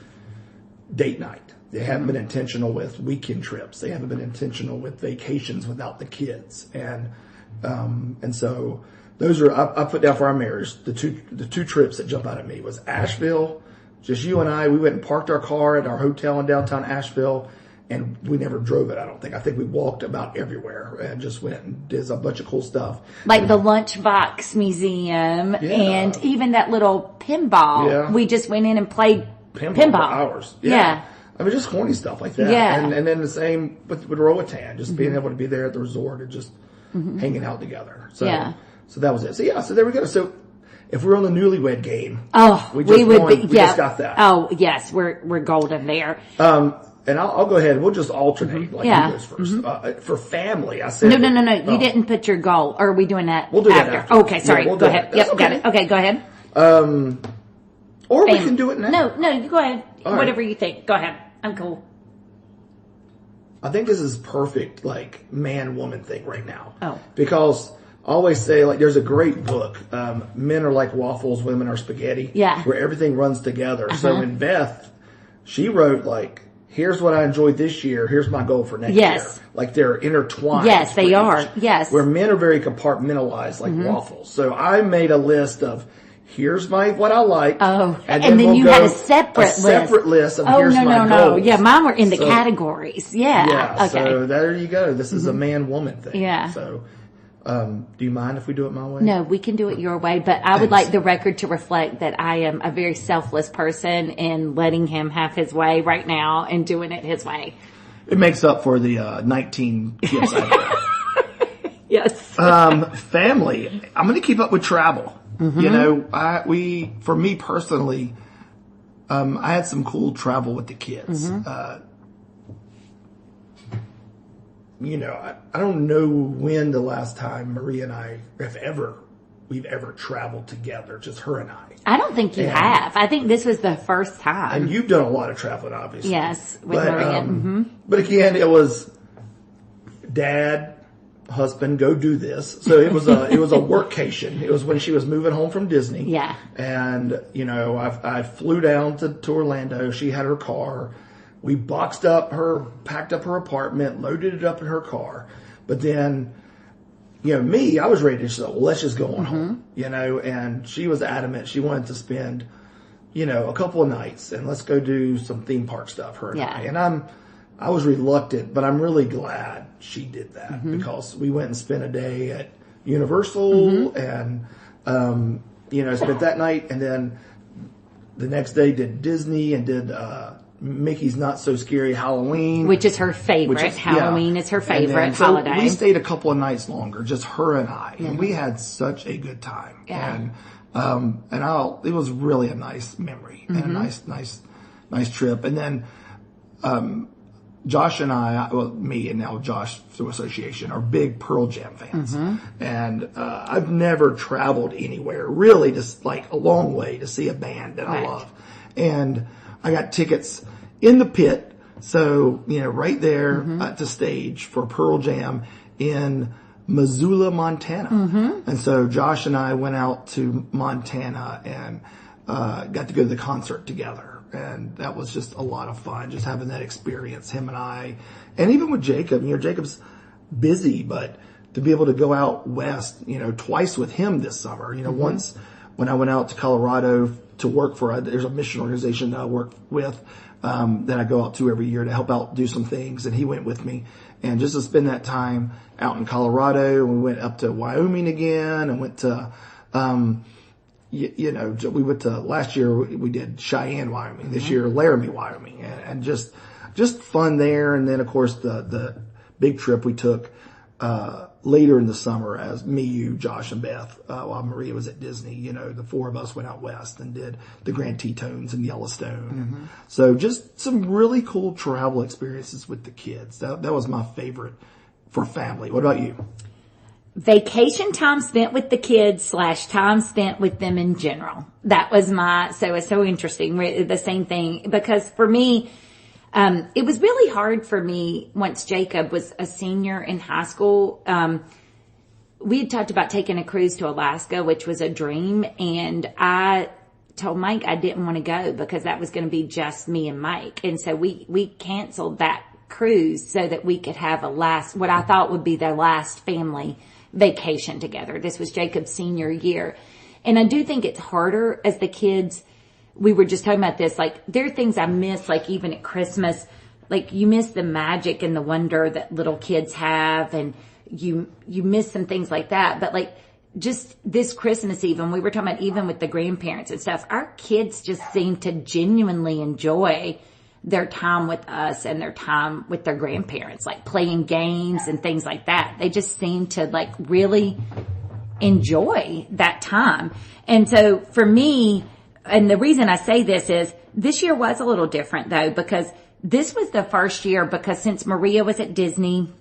[SPEAKER 1] date night. They haven't been intentional with weekend trips. They haven't been intentional with vacations without the kids. And so those are, I put down for our marriage, the two trips that jump out at me was Asheville, just you and I. We went and parked our car at our hotel in downtown Asheville, and we never drove it, I don't think. I think we walked about everywhere and just went and did a bunch of cool stuff.
[SPEAKER 2] Like the Lunchbox Museum and even that little pinball.
[SPEAKER 1] Yeah.
[SPEAKER 2] We just went in and played pinball.
[SPEAKER 1] For hours. Yeah. I mean, just corny stuff like that.
[SPEAKER 2] Yeah.
[SPEAKER 1] And then the same with Roatan, just being able to be there at the resort and just hanging out together. So that was it. So there we go. So if we're on the newlywed game, we just got that.
[SPEAKER 2] Oh, yes, we're golden there.
[SPEAKER 1] And I'll go ahead. We'll just alternate. Like, you goes first. For family, I said.
[SPEAKER 2] No. You didn't put your goal. Or are we doing that?
[SPEAKER 1] We'll do that after.
[SPEAKER 2] Okay, sorry.
[SPEAKER 1] We'll
[SPEAKER 2] go ahead. Yep, got it. Okay, go ahead.
[SPEAKER 1] Or we can do it now.
[SPEAKER 2] No, you go ahead.
[SPEAKER 1] All
[SPEAKER 2] Whatever
[SPEAKER 1] right.
[SPEAKER 2] you think. Go ahead. I'm cool.
[SPEAKER 1] I think this is perfect, like, man-woman thing right now.
[SPEAKER 2] Oh.
[SPEAKER 1] Because I always say, like, there's a great book, Men Are Like Waffles, Women Are Spaghetti.
[SPEAKER 2] Yeah.
[SPEAKER 1] Where everything runs together. So when Beth, she wrote, like, here's what I enjoyed this year, here's my goal for next year. Like, they're intertwined.
[SPEAKER 2] Yes, they are. Yes.
[SPEAKER 1] Where men are very compartmentalized, like waffles. So I made a list of, here's what I like.
[SPEAKER 2] Oh,
[SPEAKER 1] and
[SPEAKER 2] then you had a separate
[SPEAKER 1] list of
[SPEAKER 2] here's
[SPEAKER 1] my goals.
[SPEAKER 2] No. Yeah, mine were in the categories. Yeah.
[SPEAKER 1] Yeah.
[SPEAKER 2] Okay.
[SPEAKER 1] So there you go. This is a man-woman thing.
[SPEAKER 2] Yeah.
[SPEAKER 1] So, do you mind if we do it my way?
[SPEAKER 2] No, we can do it your way, but I would like the record to reflect that I am a very selfless person in letting him have his way right now and doing it his way.
[SPEAKER 1] It makes up for the 19 kids I have.
[SPEAKER 2] Yes.
[SPEAKER 1] Family. I'm going to keep up with travel. You know, for me personally, I had some cool travel with the kids. You know, I don't know when the last time Maria and I we've ever traveled together, just her and I.
[SPEAKER 2] I don't think you have. I think this was the first time.
[SPEAKER 1] And you've done a lot of traveling, obviously.
[SPEAKER 2] Yes, with Maria.
[SPEAKER 1] But again, it was dad, husband, go do this. So it was a workcation. It was when she was moving home from Disney.
[SPEAKER 2] Yeah.
[SPEAKER 1] And, you know, I flew down to Orlando. She had her car. We packed up her apartment, loaded it up in her car. But then, you know, me, I was ready to say, well, let's just go on home, you know, and she was adamant. She wanted to spend, you know, a couple of nights and let's go do some theme park stuff, her and I. And I was reluctant, but I'm really glad she did that because we went and spent a day at Universal and, you know, spent that night. And then the next day did Disney and did, Mickey's Not So Scary Halloween.
[SPEAKER 2] Which is her favorite. Halloween is her favorite holiday.
[SPEAKER 1] We stayed a couple of nights longer, just her and I. And we had such a good time.
[SPEAKER 2] Yeah.
[SPEAKER 1] And it was really a nice memory and a nice trip. And then, Josh and I, well, me and now Josh through association are big Pearl Jam fans. And, I've never traveled anywhere really just like a long way to see a band that I love. And I got tickets in the pit. So, you know, right there at the stage for Pearl Jam in Missoula, Montana. And so Josh and I went out to Montana and, got to go to the concert together. And that was just a lot of fun, just having that experience, him and I. And even with Jacob, you know, Jacob's busy, but to be able to go out west, you know, twice with him this summer, you know, once when I went out to Colorado to work for, there's a mission organization that I work with, that I go out to every year to help out do some things. And he went with me and just to spend that time out in Colorado. And we went up to Wyoming again and went to, you know, we went to last year we did Cheyenne, Wyoming, this year Laramie, Wyoming, and just fun there. And then of course the big trip we took, later in the summer as me, you, Josh, and Beth, while Maria was at Disney, you know, the four of us went out west and did the Grand Tetons and Yellowstone. And so just some really cool travel experiences with the kids. That was my favorite for family. What about you?
[SPEAKER 2] Vacation time spent with the kids / time spent with them in general. That was so it's so interesting. The same thing, because for me, it was really hard for me once Jacob was a senior in high school. We had talked about taking a cruise to Alaska, which was a dream. And I told Mike I didn't want to go because that was going to be just me and Mike. And so we canceled that cruise so that we could have what I thought would be their last family vacation together. This was Jacob's senior year. And I do think it's harder as the kids. We were just talking about this, like there are things I miss, like even at Christmas, like you miss the magic and the wonder that little kids have, and you miss some things like that. But like just this Christmas Eve, and we were talking about even with the grandparents and stuff, our kids just seem to genuinely enjoy their time with us and their time with their grandparents, like playing games and things like that. They just seem to like really enjoy that time. And so for me, and the reason I say this year was a little different though, because this was the first year, because since Maria was at Disney,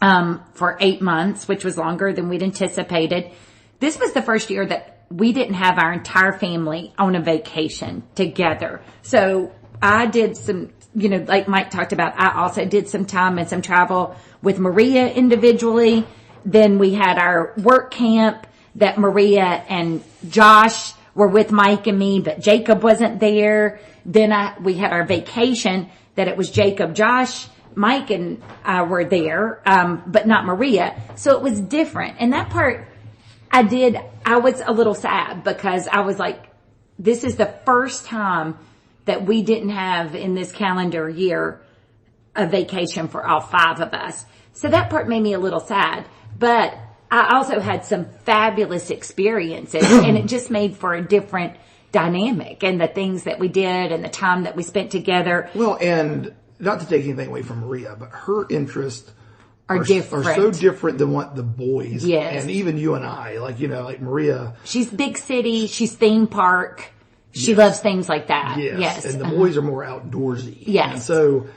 [SPEAKER 2] for 8 months, which was longer than we'd anticipated, this was the first year that we didn't have our entire family on a vacation together. So I did some, you know, like Mike talked about, I also did some time and some travel with Maria individually. Then we had our work camp that Maria and Josh were with Mike and me, but Jacob wasn't there. Then we had our vacation that it was Jacob, Josh, Mike and I were there, but not Maria. So it was different. And that part I was a little sad because I was like, this is the first time that we didn't have in this calendar year a vacation for all 5 of us. So that part made me a little sad, but I also had some fabulous experiences and it just made for a different dynamic and the things that we did and the time that we spent together.
[SPEAKER 1] Well, and not to take anything away from Maria, but her interests
[SPEAKER 2] are different.
[SPEAKER 1] Are so different than what the boys,
[SPEAKER 2] yes.
[SPEAKER 1] and even you and I, like, you know, like Maria.
[SPEAKER 2] She's big city, she's theme park. She loves things like that. Yes.
[SPEAKER 1] And the boys are more outdoorsy.
[SPEAKER 2] Yes.
[SPEAKER 1] And so,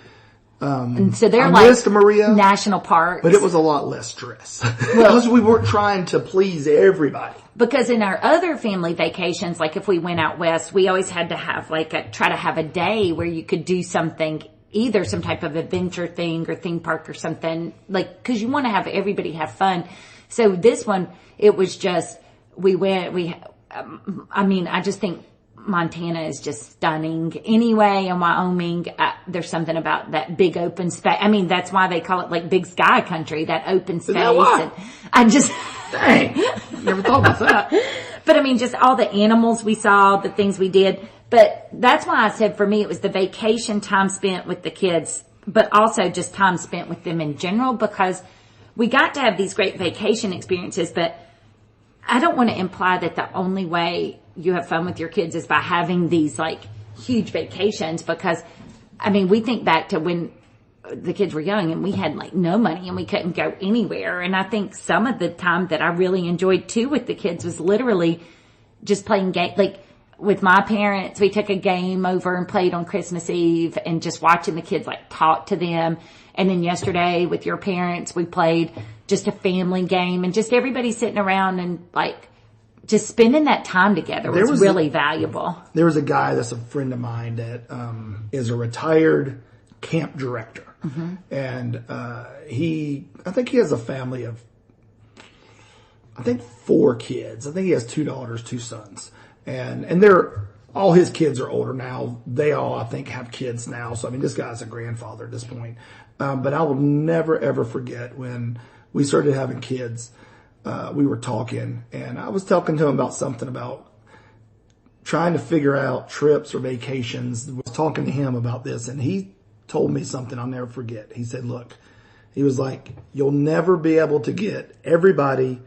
[SPEAKER 2] and so they're
[SPEAKER 1] I
[SPEAKER 2] like
[SPEAKER 1] missed Maria,
[SPEAKER 2] national parks.
[SPEAKER 1] But it was a lot less stress. Because we weren't trying to please everybody.
[SPEAKER 2] Because in our other family vacations, like if we went out west, we always had to have try to have a day where you could do something, either some type of adventure thing or theme park or something, like, cause you want to have everybody have fun. So this one, it was just, I just think Montana is just stunning anyway, and Wyoming, there's something about that big open space. I mean, that's why they call it like big sky country, that open space.
[SPEAKER 1] Is that why?
[SPEAKER 2] And I just,
[SPEAKER 1] dang, never thought about that.
[SPEAKER 2] But I mean, just all the animals we saw, the things we did. But that's why I said for me, it was the vacation time spent with the kids, but also just time spent with them in general, because we got to have these great vacation experiences, but I don't want to imply that the only way you have fun with your kids is by having these like huge vacations, because I mean, we think back to when the kids were young and we had like no money and we couldn't go anywhere. And I think some of the time that I really enjoyed too with the kids was literally just playing like with my parents, we took a game over and played on Christmas Eve and just watching the kids like talk to them. And then yesterday with your parents, we played just a family game and just everybody sitting around and like just spending that time together was really valuable.
[SPEAKER 1] There was a guy that's a friend of mine that is a retired camp director. Mm-hmm. And I think he has a family of, 4 kids. I think he has 2 daughters, 2 sons. And all his kids are older now. They all, I think, have kids now. So, I mean, this guy's a grandfather at this point. But I will never, ever forget when we started having kids. We were talking, and I was talking to him about something about trying to figure out trips or vacations. I was talking to him about this, and he told me something I'll never forget. He said, look, he was like, you'll never be able to get everybody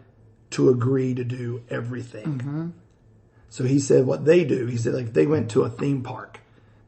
[SPEAKER 1] to agree to do everything. Mm-hmm. So he said what they do, he said, like, if they went to a theme park,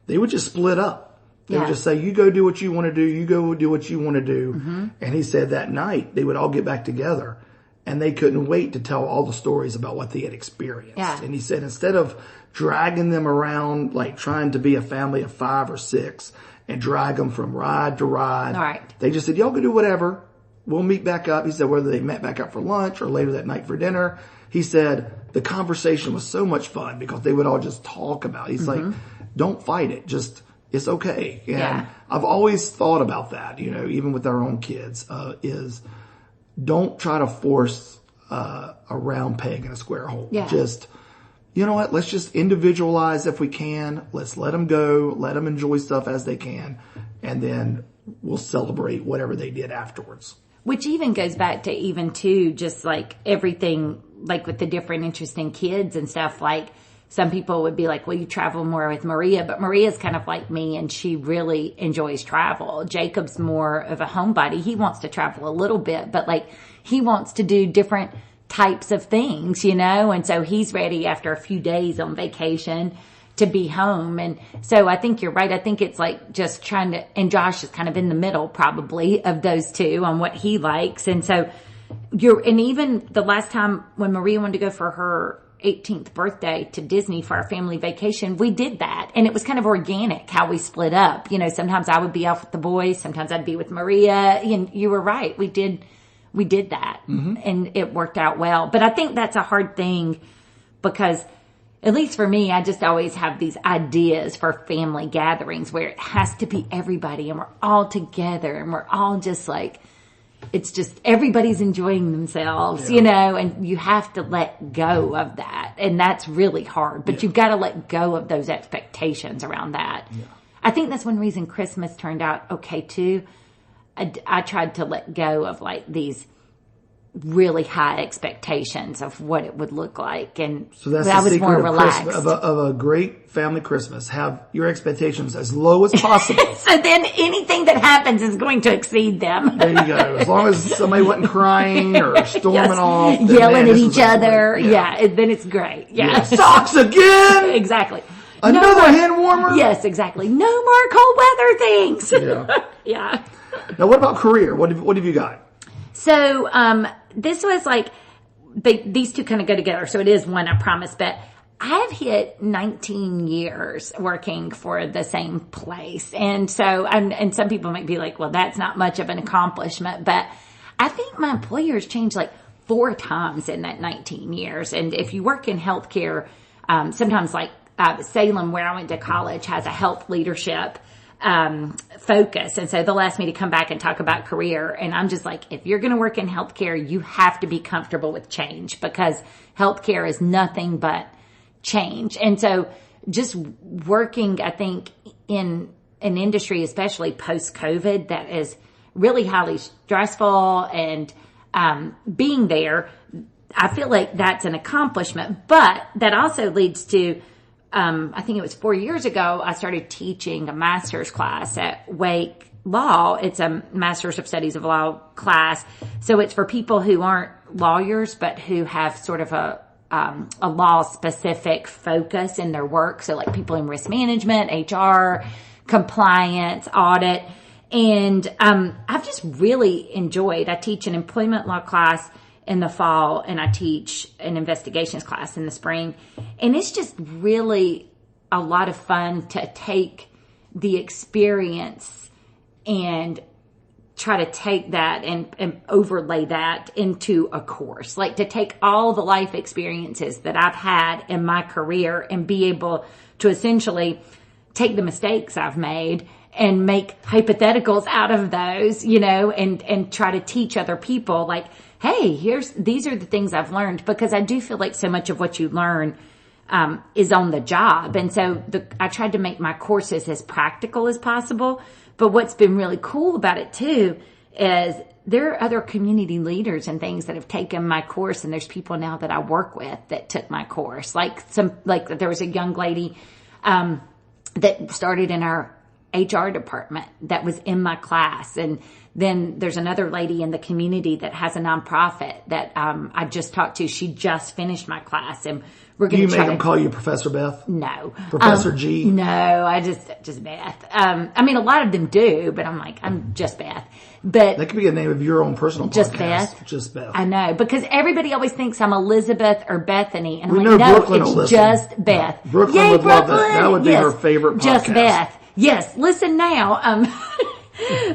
[SPEAKER 1] they would just split up. They would just say, you go do what you want to do, you go do what you want to do. Mm-hmm. And he said that night they would all get back together and they couldn't wait to tell all the stories about what they had experienced. Yeah. And he said instead of dragging them around, like trying to be a family of 5 or 6 and drag them from ride to ride,
[SPEAKER 2] right,
[SPEAKER 1] they just said, y'all can do whatever. We'll meet back up. He said whether they met back up for lunch or later that night for dinner. He said the conversation was so much fun because they would all just talk about it. He's mm-hmm. like, don't fight it. Just, it's okay. And I've always thought about that, you know, even with our own kids, is don't try to force a round peg in a square hole. Yeah. Just, you know what? Let's just individualize if we can. Let's let them go. Let them enjoy stuff as they can. And then we'll celebrate whatever they did afterwards.
[SPEAKER 2] Which even goes back to even too, just like everything, like with the different interesting kids and stuff, like some people would be like, well, you travel more with Maria, but Maria's kind of like me and she really enjoys travel. Jacob's more of a homebody. He wants to travel a little bit, but like he wants to do different types of things, you know, and so he's ready after a few days on vacation to be home. And so I think you're right. I think it's like just trying to, and Josh is kind of in the middle probably of those two on what he likes. And so and even the last time when Maria wanted to go for her 18th birthday to Disney for our family vacation, we did that. And it was kind of organic how we split up. You know, sometimes I would be off with the boys. Sometimes I'd be with Maria. And you were right. We did that mm-hmm. and it worked out well. But I think that's a hard thing because at least for me, I just always have these ideas for family gatherings where it has to be everybody and we're all together and we're all just like, it's just everybody's enjoying themselves, you know, and you have to let go of that. And that's really hard, but you've got to let go of those expectations around that. Yeah. I think that's one reason Christmas turned out okay too. I tried to let go of like these really high expectations of what it would look like, and
[SPEAKER 1] so that's the secret more relaxed of a great family Christmas. Have your expectations as low as possible.
[SPEAKER 2] So then anything that happens is going to exceed them.
[SPEAKER 1] There you go. As long as somebody wasn't crying or storming off,
[SPEAKER 2] yelling at each other, then it's great. Yeah,
[SPEAKER 1] socks again.
[SPEAKER 2] Exactly.
[SPEAKER 1] Another hand warmer?
[SPEAKER 2] Yes, exactly. No more cold weather things.
[SPEAKER 1] Yeah.
[SPEAKER 2] Yeah.
[SPEAKER 1] Now, what about career? What have you got?
[SPEAKER 2] So, this was like, these two kind of go together. So it is one, I promise, but I've hit 19 years working for the same place. And so, and some people might be like, well, that's not much of an accomplishment, but I think my employer's changed like 4 times in that 19 years. And if you work in healthcare, sometimes like, Salem, where I went to college, has a health leadership focus. And so they'll ask me to come back and talk about career. And I'm just like, if you're going to work in healthcare, you have to be comfortable with change, because healthcare is nothing but change. And so just working, I think, in an industry, especially post-COVID, that is really highly stressful, and being there, I feel like that's an accomplishment. But that also leads to, I think it was 4 years ago, I started teaching a master's class at Wake Law. It's a master's of studies of law class. So it's for people who aren't lawyers, but who have sort of a law specific focus in their work. So like people in risk management, HR, compliance, audit. And, I've just really enjoyed, I teach an employment law class in the fall, and I teach an investigations class in the spring. And it's just really a lot of fun to take the experience and try to take that and overlay that into a course. Like to take all the life experiences that I've had in my career and be able to essentially take the mistakes I've made and make hypotheticals out of those, and try to teach other people like, hey, these are the things I've learned, because I do feel like so much of what you learn is on the job. And so I tried to make my courses as practical as possible. But what's been really cool about it too is there are other community leaders and things that have taken my course, and there's people now that I work with that took my course. Like there was a young lady that started in our HR department that was in my class. And then there's another lady in the community that has a nonprofit that I just talked to. She just finished my class, and we're going to
[SPEAKER 1] try. You make them call you Professor Beth?
[SPEAKER 2] No.
[SPEAKER 1] Professor G?
[SPEAKER 2] No, I just Beth. I mean, a lot of them do, but I'm just Beth. But
[SPEAKER 1] that could be a name of your own personal
[SPEAKER 2] just
[SPEAKER 1] podcast.
[SPEAKER 2] Beth.
[SPEAKER 1] Just Beth.
[SPEAKER 2] I know, because everybody always thinks I'm Elizabeth or Bethany, and I'm
[SPEAKER 1] we
[SPEAKER 2] like,
[SPEAKER 1] know
[SPEAKER 2] no,
[SPEAKER 1] Brooklyn
[SPEAKER 2] it's just Beth.
[SPEAKER 1] No. Brooklyn
[SPEAKER 2] Yay,
[SPEAKER 1] would
[SPEAKER 2] Brooklyn!
[SPEAKER 1] love that. That would be her favorite podcast.
[SPEAKER 2] Just Beth. Yes, listen now.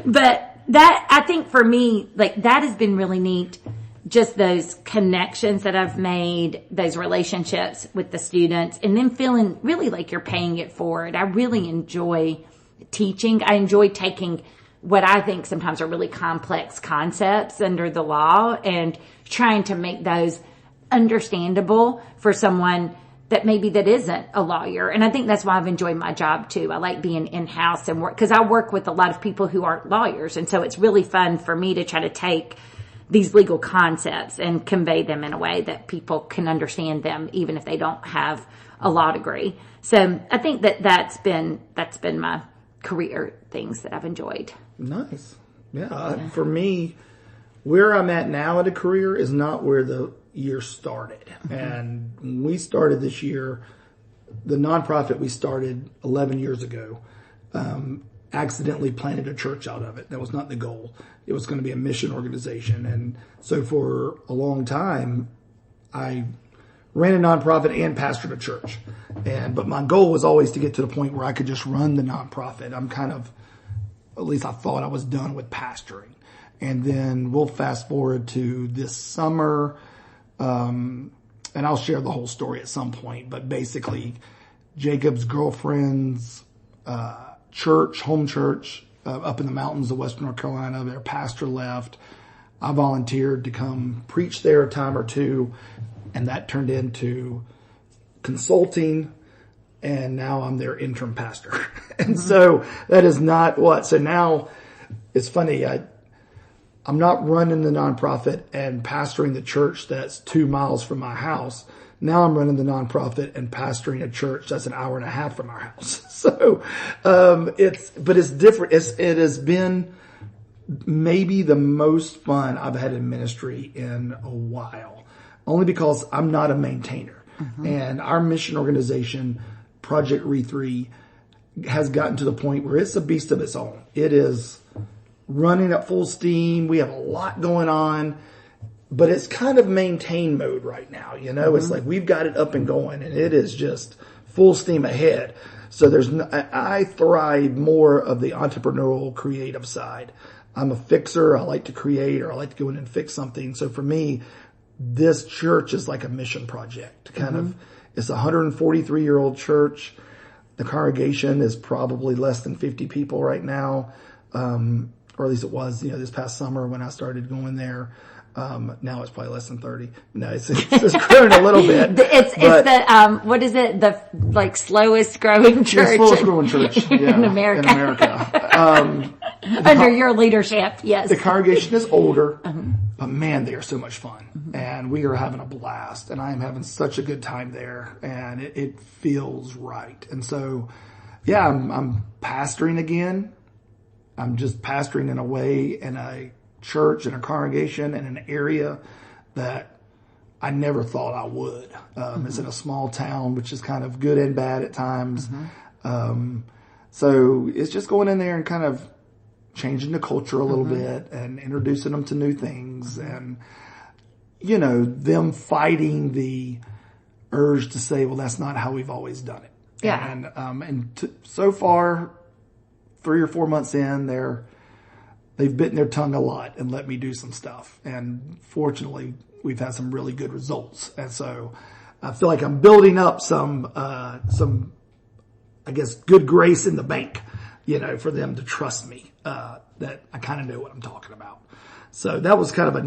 [SPEAKER 2] But that, I think for me, like that has been really neat. Just those connections that I've made, those relationships with the students, and then feeling really like you're paying it forward. I really enjoy teaching. I enjoy taking what I think sometimes are really complex concepts under the law and trying to make those understandable for someone that isn't a lawyer. And I think that's why I've enjoyed my job too. I like being in-house and work, because I work with a lot of people who aren't lawyers. And so it's really fun for me to try to take these legal concepts and convey them in a way that people can understand them, even if they don't have a law degree. So I think that's been my career things that I've enjoyed.
[SPEAKER 1] Nice. Yeah. For me, where I'm at now in a career is not where the year started. Mm-hmm. And when we started this year, the nonprofit we started 11 years ago, accidentally planted a church out of it. That was not the goal. It was going to be a mission organization. And so for a long time, I ran a nonprofit and pastored a church. But my goal was always to get to the point where I could just run the nonprofit. At least I thought I was done with pastoring. And then we'll fast forward to this summer, and I'll share the whole story at some point. But basically, Jacob's girlfriend's home church up in the mountains of Western North Carolina, their pastor left. I volunteered to come preach there a time or two, and that turned into consulting, and now I'm their interim pastor. And so that is not what. So now it's funny. I'm not running the nonprofit and pastoring the church that's 2 miles from my house. Now I'm running the nonprofit and pastoring a church that's an hour and a half from our house. So, it's different. It has been maybe the most fun I've had in ministry in a while, only because I'm not a maintainer. Mm-hmm. And our mission organization Project Re3 has gotten to the point where it's a beast of its own. It is running at full steam. We have a lot going on, but it's kind of maintain mode right now. You know, it's like we've got it up and going, and it is just full steam ahead. So I thrive more of the entrepreneurial creative side. I'm a fixer. I like to create, or I like to go in and fix something. So for me, this church is like a mission project. It's a 143-year-old church. The congregation is probably less than 50 people right now. Or at least it was, this past summer when I started going there. Now it's probably less than 30. No, it's grown a little bit.
[SPEAKER 2] It's the, what is it? The slowest growing church.
[SPEAKER 1] Slowest growing church
[SPEAKER 2] in America. Under your leadership, yes.
[SPEAKER 1] The congregation is older, but man, they are so much fun. And we are having a blast, and I am having such a good time there, and it feels right. And so, yeah, I'm pastoring again. I'm just pastoring in a way in a church and a congregation in an area that I never thought I would. It's in a small town, which is kind of good and bad at times. So it's just going in there and kind of changing the culture a little bit and introducing them to new things, and, them fighting the urge to say, well, that's not how we've always done it.
[SPEAKER 2] Yeah.
[SPEAKER 1] So far, 3 or 4 months in, they've bitten their tongue a lot and let me do some stuff. And fortunately, we've had some really good results. And so I feel like I'm building up some, I guess, good grace in the bank, for them to trust me, that I kind of know what I'm talking about. So that was kind of a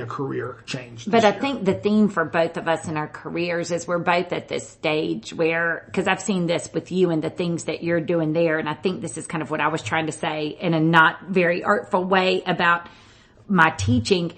[SPEAKER 1] career change.
[SPEAKER 2] But I think the theme for both of us in our careers is we're both at this stage where, because I've seen this with you and the things that you're doing there, and I think this is kind of what I was trying to say in a not very artful way about my teaching.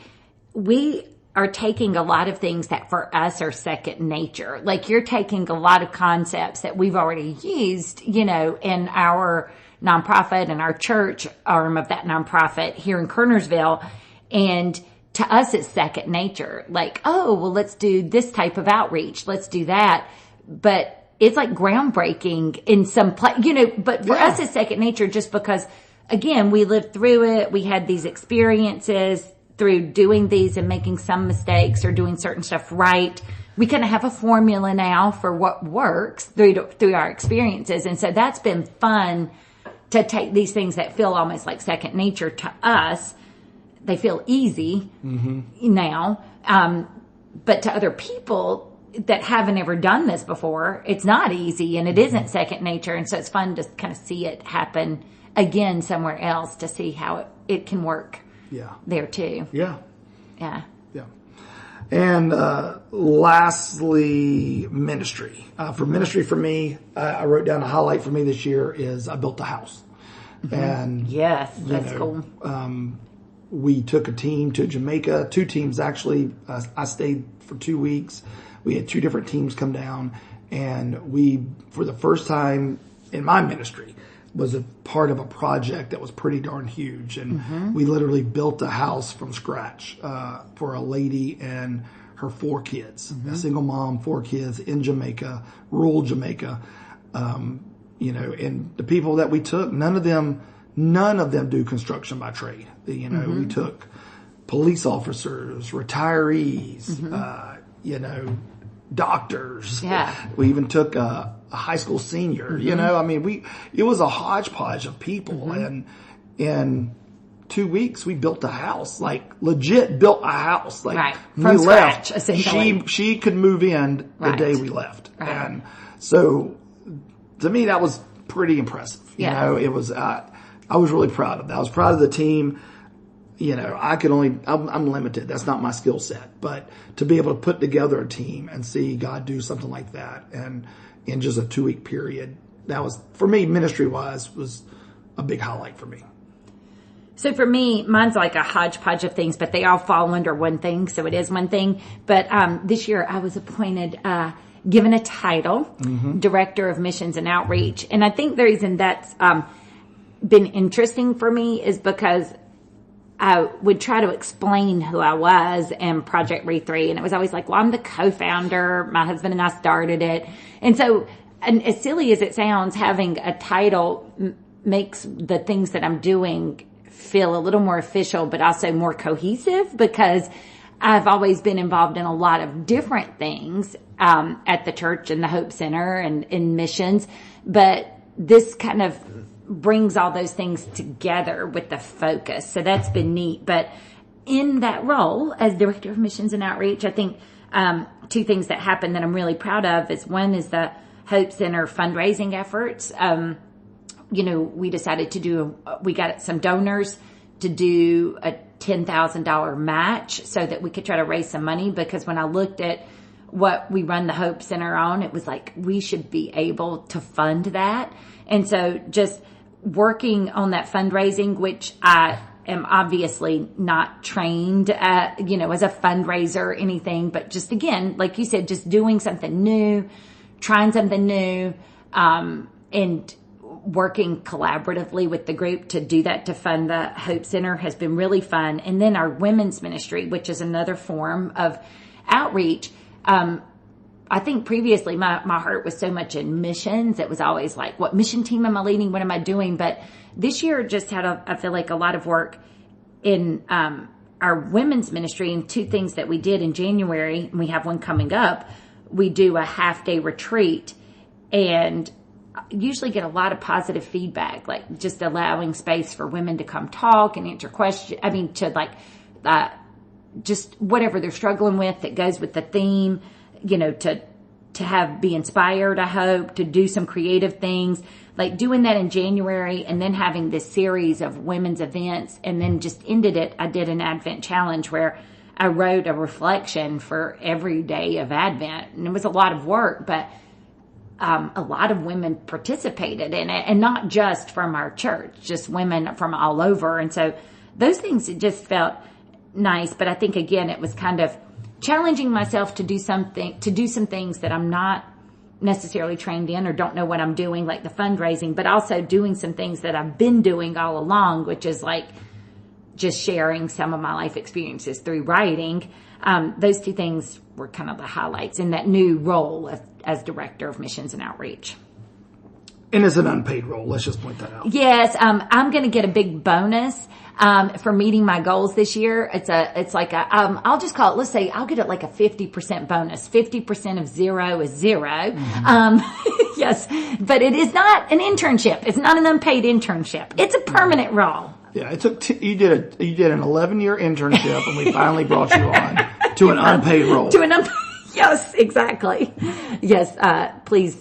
[SPEAKER 2] We are taking a lot of things that for us are second nature. Like you're taking a lot of concepts that we've already used, in our nonprofit and our church arm of that nonprofit here in Kernersville. And to us, it's second nature. Like, oh, well, let's do this type of outreach. Let's do that. But it's like groundbreaking in some place, but for us, it's second nature just because, again, we lived through it. We had these experiences through doing these and making some mistakes or doing certain stuff right. We kind of have a formula now for what works through our experiences. And so that's been fun to take these things that feel almost like second nature to us. They feel easy now. But to other people that haven't ever done this before, it's not easy and it isn't second nature. And so it's fun to kind of see it happen again somewhere else to see how it can work there too.
[SPEAKER 1] Yeah.
[SPEAKER 2] And
[SPEAKER 1] lastly, ministry. For ministry for me, I wrote down a highlight for me this year is I built a house. And
[SPEAKER 2] yes, that's cool.
[SPEAKER 1] We took a team to Jamaica, 2 teams actually. I stayed for 2 weeks. We had 2 different teams come down, and we, for the first time in my ministry, was a part of a project that was pretty darn huge. And we literally built a house from scratch for a lady and her 4 kids, a single mom, 4 kids in Jamaica, rural Jamaica. And the people that we took, none of them do construction by trade. We took police officers, retirees, doctors.
[SPEAKER 2] Yeah.
[SPEAKER 1] We even took a high school senior, it was a hodgepodge of people. And in 2 weeks, we built a house, like legit built a house. Like
[SPEAKER 2] from scratch, essentially.
[SPEAKER 1] She could move in the day we left. And so to me, that was pretty impressive. It was, I was really proud of that. I was proud of the team. I'm limited. That's not my skill set, but to be able to put together a team and see God do something like that. And in just a 2-week period, that was, for me, ministry wise, was a big highlight for me.
[SPEAKER 2] So for me, mine's like a hodgepodge of things, but they all fall under one thing. So it is one thing. But, this year I was appointed, given a title, Director of Missions and Outreach. And I think the reason that's been interesting for me is because I would try to explain who I was and Project Re3. And it was always like, well, I'm the co-founder. My husband and I started it. And so and as silly as it sounds, having a title makes the things that I'm doing feel a little more official, but also more cohesive, because I've always been involved in a lot of different things at the church and the Hope Center and in missions. But this kind of brings all those things together with the focus. So that's been neat. But in that role as Director of Missions and Outreach, I think two things that happened that I'm really proud of is, one is the Hope Center fundraising efforts. We decided we got some donors to do a $10,000 match so that we could try to raise some money, because when I looked at what we run the Hope Center on, it was like, we should be able to fund that. And so just working on that fundraising, which I am obviously not trained at, as a fundraiser or anything, but just, again, like you said, just doing something new, trying something new, and working collaboratively with the group to do that, to fund the Hope Center, has been really fun. And then our women's ministry, which is another form of outreach. I think previously my heart was so much in missions. It was always like, what mission team am I leading? What am I doing? But this year just had, I feel like, a lot of work in our women's ministry. And two things that we did in January, and we have one coming up, we do a half-day retreat, and usually get a lot of positive feedback, like just allowing space for women to come talk and answer questions. I mean, just whatever they're struggling with that goes with the theme, to be inspired, I hope, to do some creative things, like doing that in January, and then having this series of women's events, and then just ended it. I did an Advent challenge where I wrote a reflection for every day of Advent, and it was a lot of work, but a lot of women participated in it, and not just from our church, just women from all over. And so those things, it just felt nice. But I think, again, it was kind of challenging myself to do some things that I'm not necessarily trained in or don't know what I'm doing, like the fundraising, but also doing some things that I've been doing all along, which is like just sharing some of my life experiences through writing. Those two things were kind of the highlights in that new role as Director of Missions and Outreach.
[SPEAKER 1] And it's an unpaid role. Let's just point that out.
[SPEAKER 2] Yes. I'm going to get a big bonus for meeting my goals this year. It's like I'll just call it, let's say I'll get it like a 50% bonus. 50% of zero is zero. Mm-hmm. Yes. But it is not an internship. It's not an unpaid internship. It's a permanent role.
[SPEAKER 1] Yeah, it took you did an 11-year internship, and we finally brought you on to an unpaid role.
[SPEAKER 2] Yes, exactly. Yes, please,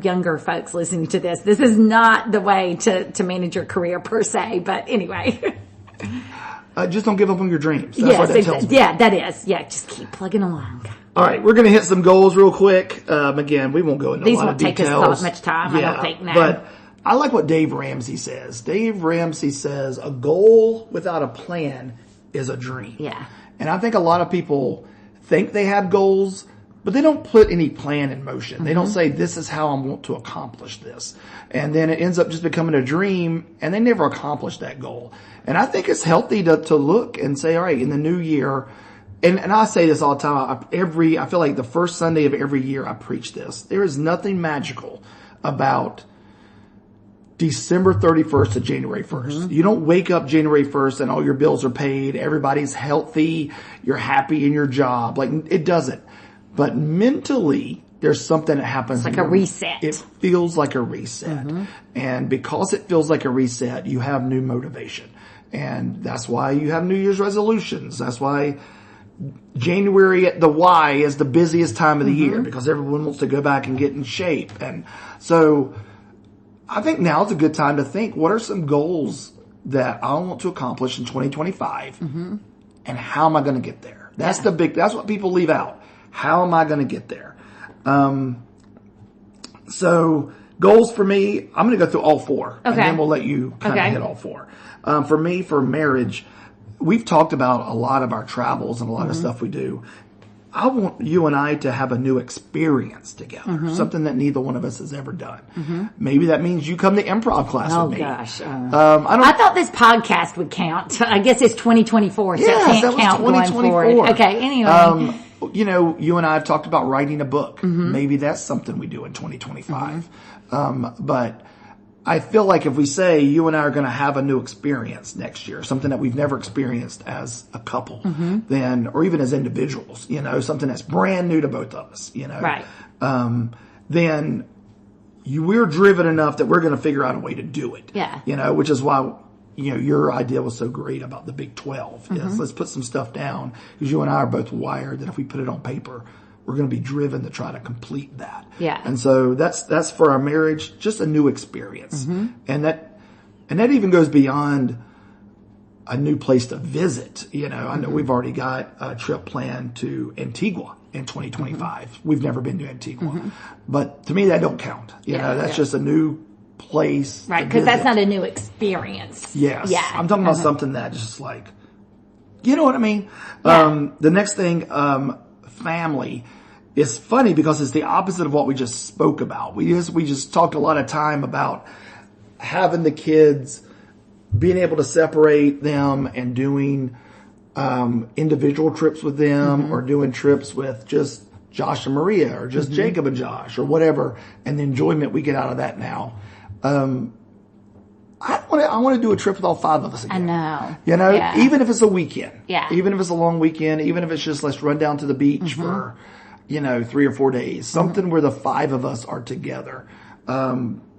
[SPEAKER 2] younger folks listening to this is not the way to manage your career per se. But anyway,
[SPEAKER 1] just don't give up on your dreams. That's what that tells me.
[SPEAKER 2] Yeah, that is. Yeah, just keep plugging along.
[SPEAKER 1] All right, we're going to hit some goals real quick. Again, we won't go into a lot of details.
[SPEAKER 2] These won't take us much time. Yeah, I don't think now.
[SPEAKER 1] But I like what Dave Ramsey says. Dave Ramsey says a goal without a plan is a dream.
[SPEAKER 2] Yeah.
[SPEAKER 1] And I think a lot of people think they have goals, but they don't put any plan in motion. Mm-hmm. They don't say, this is how I want to accomplish this. And then it ends up just becoming a dream, and they never accomplish that goal. And I think it's healthy to look and say, all right, in the new year, and I say this all the time, I feel like the first Sunday of every year I preach this. There is nothing magical about December 31st to January 1st. Mm-hmm. You don't wake up January 1st and all your bills are paid, everybody's healthy, you're happy in your job. Like, it doesn't. But mentally, there's something that happens.
[SPEAKER 2] It's like a reset.
[SPEAKER 1] It feels like a reset. Mm-hmm. And because it feels like a reset, you have new motivation. And that's why you have New Year's resolutions. That's why January at the Y is the busiest time of the year, because everyone wants to go back and get in shape. And so I think now is a good time to think, what are some goals that I want to accomplish in 2025? Mm-hmm. And how am I going to get there? That's that's what people leave out. How am I going to get there? So goals for me, I'm going to go through all four. Okay. And then we'll let you kind of hit all four. For me, for marriage, we've talked about a lot of our travels and a lot of stuff we do. I want you and I to have a new experience together, something that neither one of us has ever done. Maybe that means you come to improv class with me.
[SPEAKER 2] Oh, gosh. I thought this podcast would count. I guess it's 2024, so it can't count going forward. Okay, anyway.
[SPEAKER 1] you and I have talked about writing a book. Maybe that's something we do in 2025. But I feel like if we say you and I are going to have a new experience next year, something that we've never experienced as a couple, then, or even as individuals, something that's brand new to both of us,
[SPEAKER 2] Right.
[SPEAKER 1] Then we're driven enough that we're going to figure out a way to do it.
[SPEAKER 2] Yeah.
[SPEAKER 1] Which is why, your idea was so great about the Big 12. Yes, let's put some stuff down, because you and I are both wired that if we put it on paper, we're going to be driven to try to complete that.
[SPEAKER 2] Yeah.
[SPEAKER 1] And so that's for our marriage, just a new experience. And that even goes beyond a new place to visit. I know we've already got a trip planned to Antigua in 2025. We've never been to Antigua. But to me, that don't count. That's just a new place.
[SPEAKER 2] Right. Because that's not a new experience.
[SPEAKER 1] Yes.
[SPEAKER 2] Yeah.
[SPEAKER 1] I'm talking about something that just like, you know what I mean?
[SPEAKER 2] Yeah.
[SPEAKER 1] The next thing, family. It's funny because it's the opposite of what we just spoke about. We just talked a lot of time about having the kids, being able to separate them and doing individual trips with them, or doing trips with just Josh and Maria, or just Jacob and Josh, or whatever, and the enjoyment we get out of that now. I want to do a trip with all 5 of us again.
[SPEAKER 2] I know. Yeah.
[SPEAKER 1] Even if it's a weekend.
[SPEAKER 2] Yeah.
[SPEAKER 1] Even if it's a long weekend, even if it's just let's run down to the beach for 3 or 4 days, something where the 5 of us are together. I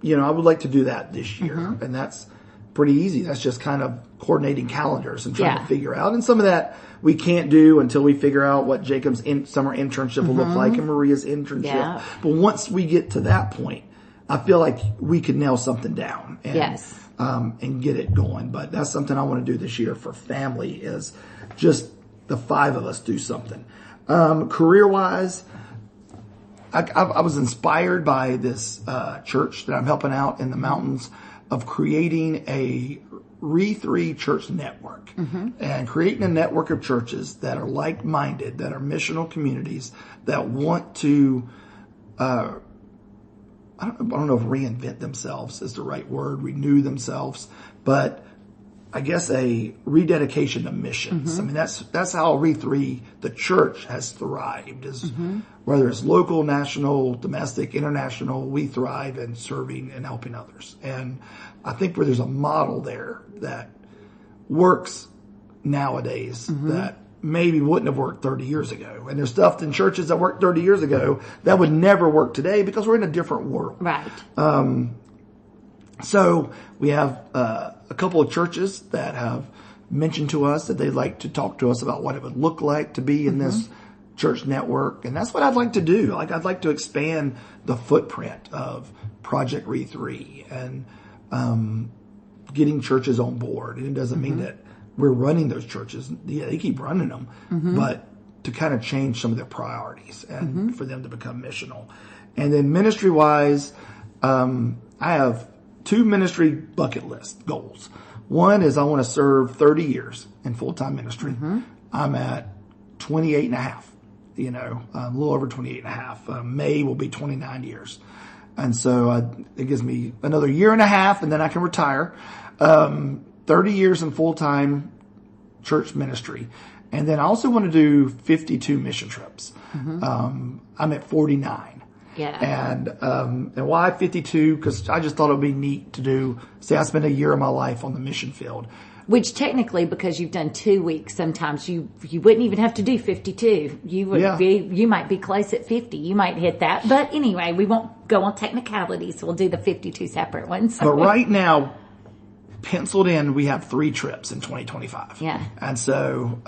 [SPEAKER 1] would like to do that this year, and that's pretty easy. That's just kind of coordinating calendars and trying to figure out. And some of that we can't do until we figure out what Jacob's summer internship will look like and Maria's internship.
[SPEAKER 2] Yeah.
[SPEAKER 1] But once we get to that point, I feel like we could nail something down and get it going. But that's something I want to do this year for family, is just the 5 of us do something. Career-wise, I was inspired by this church that I'm helping out in the mountains of creating a Re3 church network, and creating a network of churches that are like-minded, that are missional communities that want to, I don't know if reinvent themselves is the right word, renew themselves, but I guess a rededication to missions. I mean, that's how Re3, the church, has thrived. Is whether it's local, national, domestic, international, we thrive in serving and helping others. And I think where there's a model there that works nowadays that maybe wouldn't have worked 30 years ago. And there's stuff in churches that worked 30 years ago that would never work today because we're in a different world.
[SPEAKER 2] Right.
[SPEAKER 1] So we have a couple of churches that have mentioned to us that they'd like to talk to us about what it would look like to be in this church network. And that's what I'd like to do. I'd like to expand the footprint of Project Re3 and getting churches on board. And it doesn't mean that we're running those churches. Yeah, they keep running them, but to kind of change some of their priorities and for them to become missional. And then ministry-wise, I have 2 ministry bucket list goals. One is I want to serve 30 years in full-time ministry. I'm at 28 and a half, a little over 28 and a half. May will be 29 years. And so it gives me another year and a half, and then I can retire. 30 years in full-time church ministry. And then I also want to do 52 mission trips. I'm at 49.
[SPEAKER 2] Yeah.
[SPEAKER 1] And why 52? Because I just thought it would be neat to do, say I spent a year of my life on the mission field.
[SPEAKER 2] Which technically, because you've done 2 weeks, sometimes you wouldn't even have to do 52. You might be close at 50. You might hit that. But anyway, we won't go on technicalities. So we'll do the 52 separate ones.
[SPEAKER 1] But right now, penciled in, we have 3 trips in 2025.
[SPEAKER 2] Yeah.
[SPEAKER 1] And so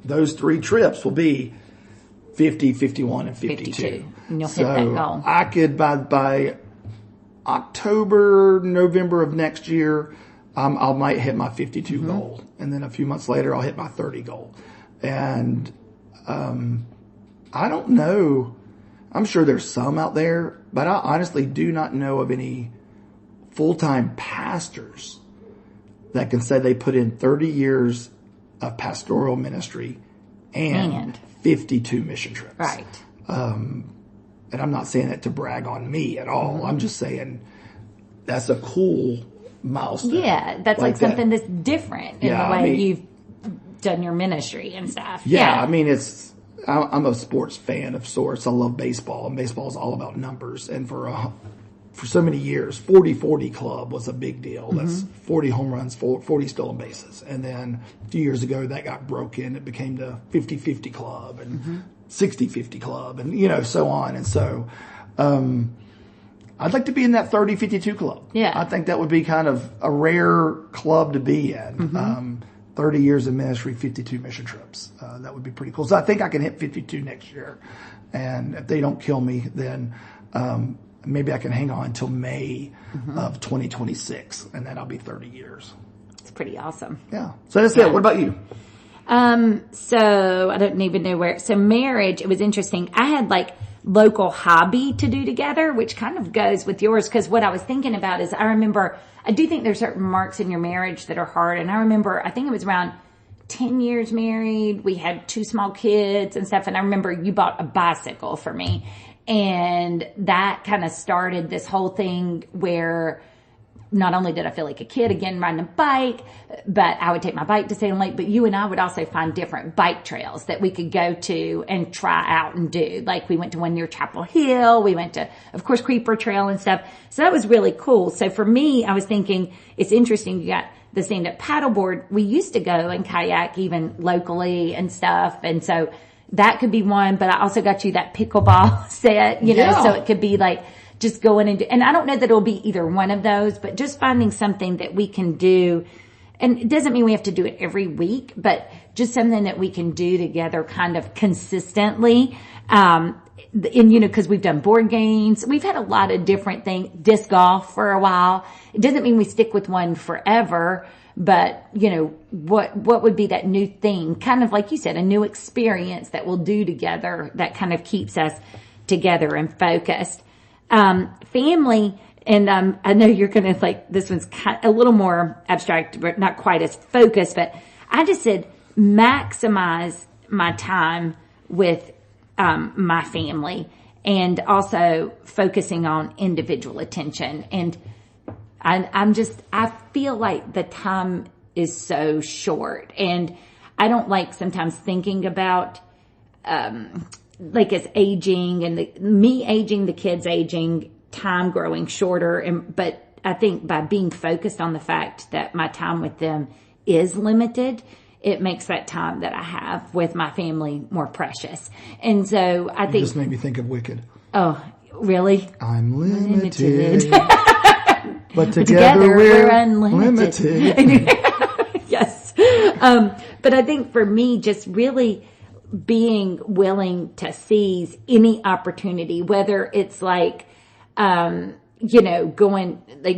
[SPEAKER 1] those 3 trips will be 50, 51, and 52.
[SPEAKER 2] And you'll hit that goal.
[SPEAKER 1] I could, by October, November of next year, I might hit my 52 goal. And then a few months later, I'll hit my 30 goal. And I don't know. I'm sure there's some out there, but I honestly do not know of any full-time pastors that can say they put in 30 years of pastoral ministry and 52 mission trips.
[SPEAKER 2] Right.
[SPEAKER 1] And I'm not saying that to brag on me at all. I'm just saying that's a cool milestone.
[SPEAKER 2] Yeah, that's like something that's different in the way you've done your ministry and stuff.
[SPEAKER 1] Yeah, I mean, I'm a sports fan of sorts. I love baseball, and baseball is all about numbers. And for so many years, 40-40 club was a big deal. That's 40 home runs, 40 stolen bases. And then a few years ago, that got broken. It became the 50-50 club and 60-50 club, and so on. And so, I'd like to be in that 30-52 club.
[SPEAKER 2] Yeah.
[SPEAKER 1] I think that would be kind of a rare club to be in. 30 years of ministry, 52 mission trips. That would be pretty cool. So I think I can hit 52 next year. And if they don't kill me, then maybe I can hang on until May of 2026, and then I'll be 30 years.
[SPEAKER 2] It's pretty awesome.
[SPEAKER 1] Yeah. So that's it. What about you?
[SPEAKER 2] So I don't even know where. So marriage, it was interesting. I had local hobby to do together, which kind of goes with yours, because what I was thinking about is I do think there's certain marks in your marriage that are hard. And I remember, I think it was around 10 years married. We had 2 small kids and stuff. And I remember you bought a bicycle for me. And that kind of started this whole thing where not only did I feel like a kid again riding a bike, but I would take my bike to Salem Lake, but you and I would also find different bike trails that we could go to and try out and do. Like we went to one near Chapel Hill. We went to, of course, Creeper Trail and stuff. So that was really cool. So for me, I was thinking it's interesting. You got the stand-up paddleboard. We used to go and kayak even locally and stuff. And so that could be one, but I also got you that pickleball set, so it could be just going and I don't know that it'll be either one of those, but just finding something that we can do. And it doesn't mean we have to do it every week, but just something that we can do together kind of consistently. And, cause we've done board games. We've had a lot of different things, disc golf for a while. It doesn't mean we stick with one forever, but what would be that new thing? Kind of like you said, a new experience that we'll do together that kind of keeps us together and focused. Family, and I know you're going to this one's a little more abstract, but not quite as focused, but I just said maximize my time with my family and also focusing on individual attention. And I feel like the time is so short, and I don't like sometimes thinking about as aging and me aging, the kids aging, time growing shorter. But I think by being focused on the fact that my time with them is limited, it makes that time that I have with my family more precious. And so I think
[SPEAKER 1] it just made me think of Wicked.
[SPEAKER 2] Oh, really?
[SPEAKER 1] I'm limited. But together we're unlimited.
[SPEAKER 2] Yes. But I think for me, just really being willing to seize any opportunity, whether it's going,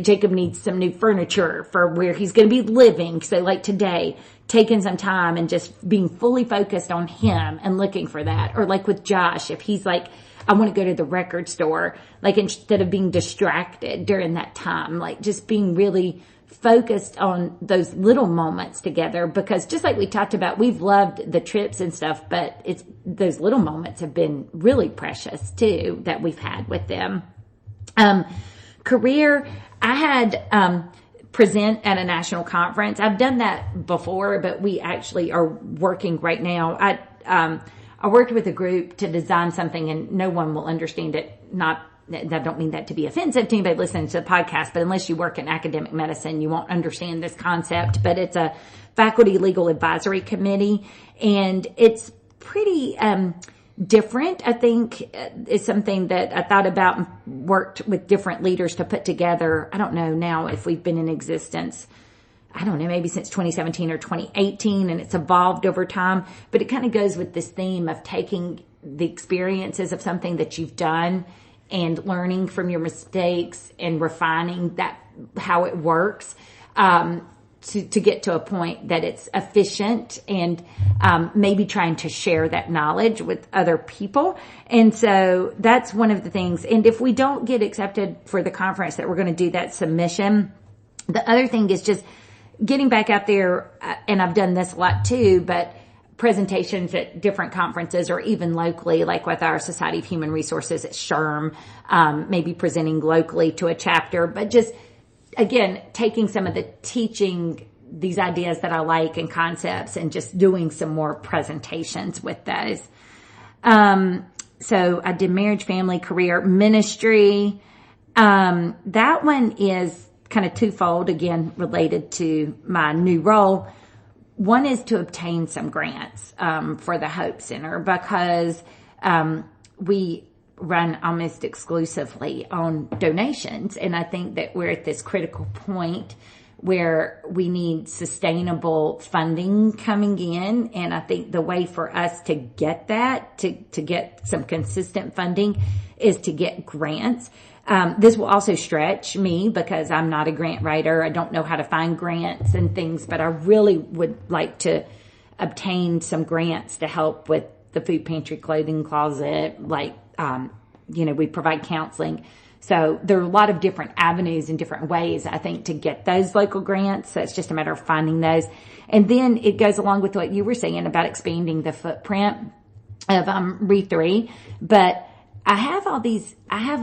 [SPEAKER 2] Jacob needs some new furniture for where he's going to be living. So today, taking some time and just being fully focused on him and looking for that. Or with Josh, if he's I want to go to the record store, instead of being distracted during that time, just being really focused on those little moments together, because just like we talked about, we've loved the trips and stuff, but it's those little moments have been really precious too that we've had with them. Career, I had present at a national conference. I've done that before, but we actually are working right now. I worked with a group to design something, and no one will understand it. I don't mean that to be offensive to anybody listening to the podcast, but unless you work in academic medicine, you won't understand this concept. But it's a faculty legal advisory committee, and it's pretty different. I think it's something that I thought about and worked with different leaders to put together. I don't know now if we've been in existence, I don't know, maybe since 2017 or 2018, and it's evolved over time. But it kind of goes with this theme of taking the experiences of something that you've done and learning from your mistakes and refining that, how it works, to get to a point that it's efficient, and maybe trying to share that knowledge with other people. And so that's one of the things. And if we don't get accepted for the conference, that we're going to do that submission. The other thing is just getting back out there, and I've done this a lot too, but presentations at different conferences or even locally, like with our Society of Human Resources at SHRM, maybe presenting locally to a chapter, but just, again, taking some of the teaching, these ideas that I like and concepts, and just doing some more presentations with those. So I did marriage, family, career, ministry. That one is kind of twofold, again, related to my new role. One is to obtain some grants, for the Hope Center because, we run almost exclusively on donations. And I think that we're at this critical point where we need sustainable funding coming in. And I think the way for us to get that, to get some consistent funding is to get grants. This will also stretch me because I'm not a grant writer. I don't know how to find grants and things, but I really would like to obtain some grants to help with the food pantry, clothing closet, we provide counseling. So there are a lot of different avenues and different ways, I think, to get those local grants. So it's just a matter of finding those. And then it goes along with what you were saying about expanding the footprint of Re3. But I have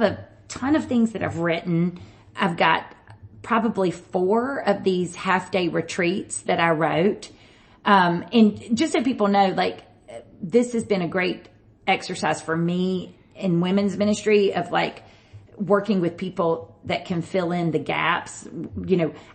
[SPEAKER 2] a ton of things that I've written. I've got probably 4 of these half-day retreats that I wrote. And just so people know, this has been a great exercise for me in women's ministry of working with people that can fill in the gaps.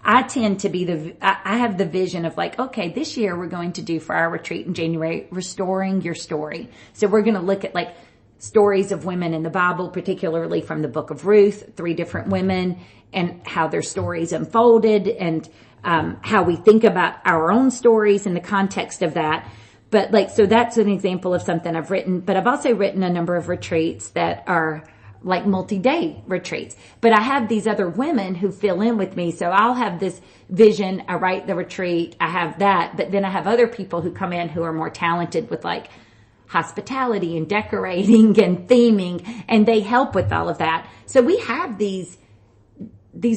[SPEAKER 2] I tend to be I have the vision of okay, this year we're going to do for our retreat in January, restoring your story. So we're going to look at stories of women in the Bible, particularly from the book of Ruth, 3 different women and how their stories unfolded and, how we think about our own stories in the context of that. But so that's an example of something I've written, but I've also written a number of retreats that are multi-day retreats. But I have these other women who fill in with me. So I'll have this vision. I write the retreat. I have that. But then I have other people who come in who are more talented with hospitality and decorating and theming, and they help with all of that. So we have these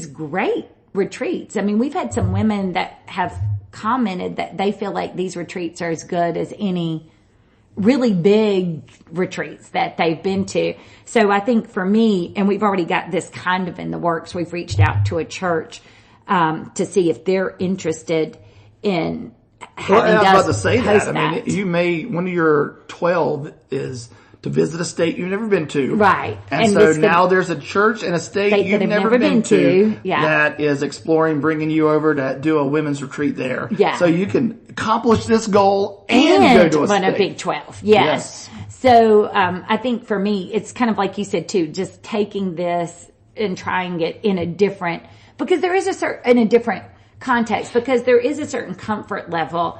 [SPEAKER 2] great retreats. I mean, we've had some women that have commented that they feel like these retreats are as good as any really big retreats that they've been to. So I think for me, and we've already got this kind of in the works, we've reached out to a church to see if they're interested in having
[SPEAKER 1] I was about to say that.
[SPEAKER 2] that.
[SPEAKER 1] You may, one of your 12 is to visit a state you've never been to.
[SPEAKER 2] Right.
[SPEAKER 1] And so now there's a church in a state you've never been to that is exploring bringing you over to do a women's retreat there.
[SPEAKER 2] Yeah.
[SPEAKER 1] So you can accomplish this goal and go to a state.
[SPEAKER 2] A Big 12. Yes. So I think for me, it's kind of like you said too, just taking this and trying it in a different, because there is in a different context, because there is a certain comfort level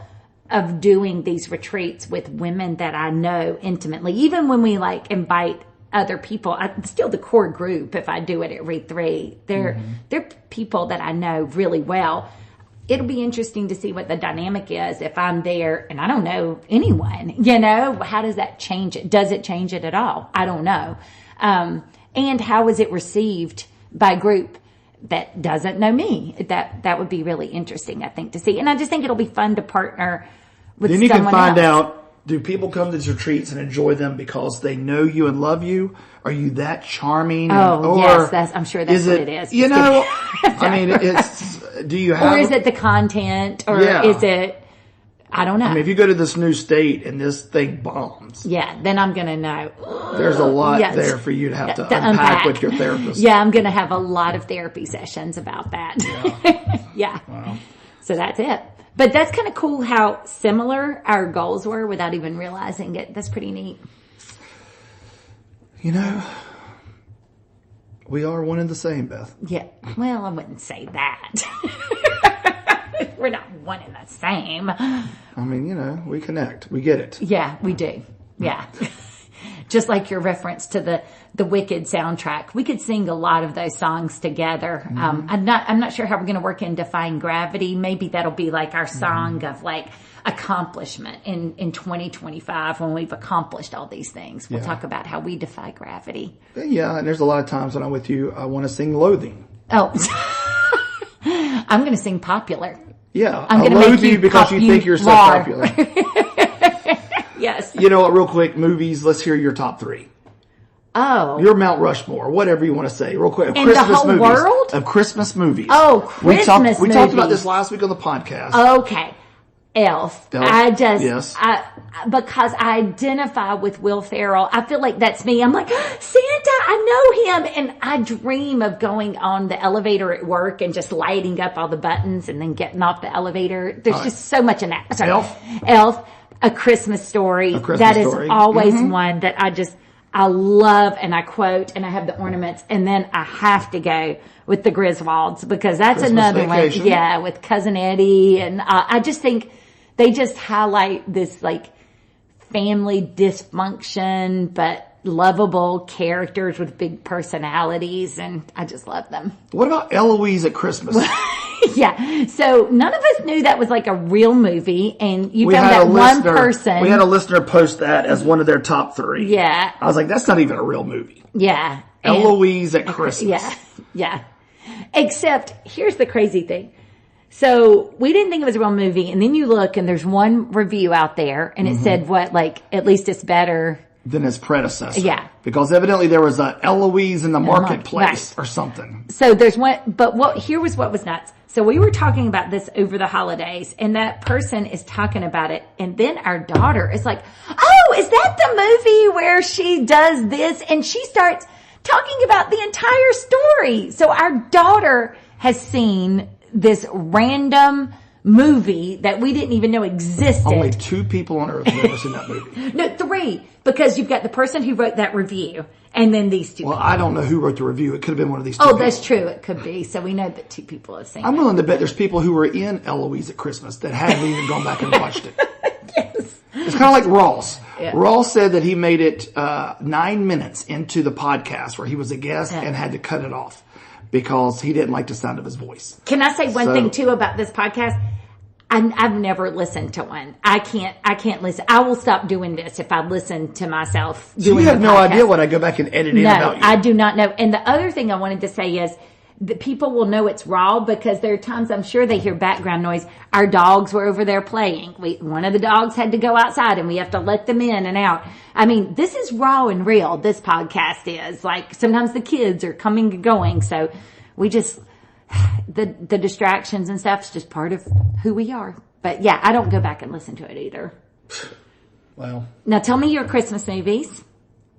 [SPEAKER 2] of doing these retreats with women that I know intimately. Even when we invite other people, still the core group, if I do it at Re3, they're people that I know really well. It'll be interesting to see what the dynamic is if I'm there and I don't know anyone, how does that change it? Does it change it at all? I don't know. And how is it received by a group that doesn't know me? That would be really interesting, I think, to see. And I just think it'll be fun to partner with someone else.
[SPEAKER 1] Then you can find out, do people come to these retreats and enjoy them because they know you and love you? Are you that charming?
[SPEAKER 2] Yes, I'm sure that's what it is.
[SPEAKER 1] Do you have...
[SPEAKER 2] Or is it the content? Or is it... I don't know.
[SPEAKER 1] if you go to this new state and this thing bombs.
[SPEAKER 2] Yeah, then I'm going to know.
[SPEAKER 1] There's a lot there for you to have to unpack with your therapist.
[SPEAKER 2] Yeah, I'm going to have a lot of therapy sessions about that.
[SPEAKER 1] Yeah.
[SPEAKER 2] Yeah.
[SPEAKER 1] Wow.
[SPEAKER 2] So that's it. But that's kind of cool how similar our goals were without even realizing it. That's pretty neat.
[SPEAKER 1] We are one and the same, Beth.
[SPEAKER 2] Yeah. Well, I wouldn't say that. We're not one and the same.
[SPEAKER 1] We connect. We get it.
[SPEAKER 2] Yeah, we do. Yeah. Just like your reference to the Wicked soundtrack. We could sing a lot of those songs together. Mm-hmm. I'm not sure how we're going to work in Defying Gravity. Maybe that'll be our song of accomplishment in 2025 when we've accomplished all these things. We'll talk about how we defy gravity.
[SPEAKER 1] Yeah, and there's a lot of times when I'm with you, I want to sing Loathing.
[SPEAKER 2] Oh. I'm going to sing Popular.
[SPEAKER 1] Yeah,
[SPEAKER 2] I'm going to
[SPEAKER 1] loathe you because you think you're so popular.
[SPEAKER 2] Yes.
[SPEAKER 1] You know what, real quick, movies, let's hear your top 3.
[SPEAKER 2] Oh.
[SPEAKER 1] Your Mount Rushmore, whatever you want to say, real quick.
[SPEAKER 2] In the whole world?
[SPEAKER 1] Of Christmas movies.
[SPEAKER 2] Oh, Christmas movies.
[SPEAKER 1] We talked about this last week on the podcast.
[SPEAKER 2] Okay. Elf.
[SPEAKER 1] Yes.
[SPEAKER 2] Because I identify with Will Ferrell. I feel like that's me. I'm like, Santa, I know him. And I dream of going on the elevator at work and just lighting up all the buttons and then getting off the elevator. There's just so much in that. Sorry. Elf, A Christmas Story. That is always one that I love and I quote and I have the ornaments. And then I have to go with the Griswolds because that's
[SPEAKER 1] Christmas
[SPEAKER 2] another
[SPEAKER 1] Vacation.
[SPEAKER 2] one. Yeah, with Cousin Eddie. And I just think they just highlight this like family dysfunction, but lovable characters with big personalities. And I just love them.
[SPEAKER 1] What about Eloise at Christmas?
[SPEAKER 2] Yeah. So none of us knew that was like a real movie. And you found that one person.
[SPEAKER 1] We had a listener post that as one of their top 3.
[SPEAKER 2] Yeah.
[SPEAKER 1] I was like, that's not even a real movie.
[SPEAKER 2] Yeah.
[SPEAKER 1] Eloise at Christmas.
[SPEAKER 2] Yeah. Yeah. Except here's the crazy thing. So we didn't think it was a real movie. And then you look and there's one review out there and it said at least it's better
[SPEAKER 1] than its predecessor.
[SPEAKER 2] Yeah.
[SPEAKER 1] Because evidently there was a Eloise in the marketplace or something.
[SPEAKER 2] So there's one, but here was what was nuts. So we were talking about this over the holidays and that person is talking about it. And then our daughter is like, oh, is that the movie where she does this? And she starts talking about the entire story. So our daughter has seen this random movie that we didn't even know existed.
[SPEAKER 1] Only 2 people on earth have ever seen that movie.
[SPEAKER 2] No, 3. Because you've got the person who wrote that review and then these 2
[SPEAKER 1] Well,
[SPEAKER 2] people.
[SPEAKER 1] I don't know who wrote the review. It could have been one of these 2
[SPEAKER 2] Oh,
[SPEAKER 1] people.
[SPEAKER 2] that's true. It could be. So we know that 2 people have seen it.
[SPEAKER 1] I'm willing to bet there's people who were in Eloise at Christmas that haven't even gone back and watched it.
[SPEAKER 2] Yes.
[SPEAKER 1] It's kind of like Ross.
[SPEAKER 2] Yeah.
[SPEAKER 1] Ross said that he made it 9 minutes into the podcast where he was a guest and had to cut it off because he didn't like the sound of his voice.
[SPEAKER 2] Can I say one thing too about this podcast? I've never listened to one. I can't listen. I will stop doing this if I listen to myself doing
[SPEAKER 1] You have
[SPEAKER 2] the
[SPEAKER 1] no
[SPEAKER 2] podcast.
[SPEAKER 1] idea what I go back and edit in about you.
[SPEAKER 2] I do not know. And the other thing I wanted to say is that people will know it's raw because there are times I'm sure they hear background noise. Our dogs were over there playing. One of the dogs had to go outside and we have to let them in and out. I mean, this is raw and real. This podcast is like sometimes the kids are coming and going. So we just, the distractions and stuff is just part of who we are. But yeah, I don't go back and listen to it either.
[SPEAKER 1] Well,
[SPEAKER 2] now tell me your Christmas movies.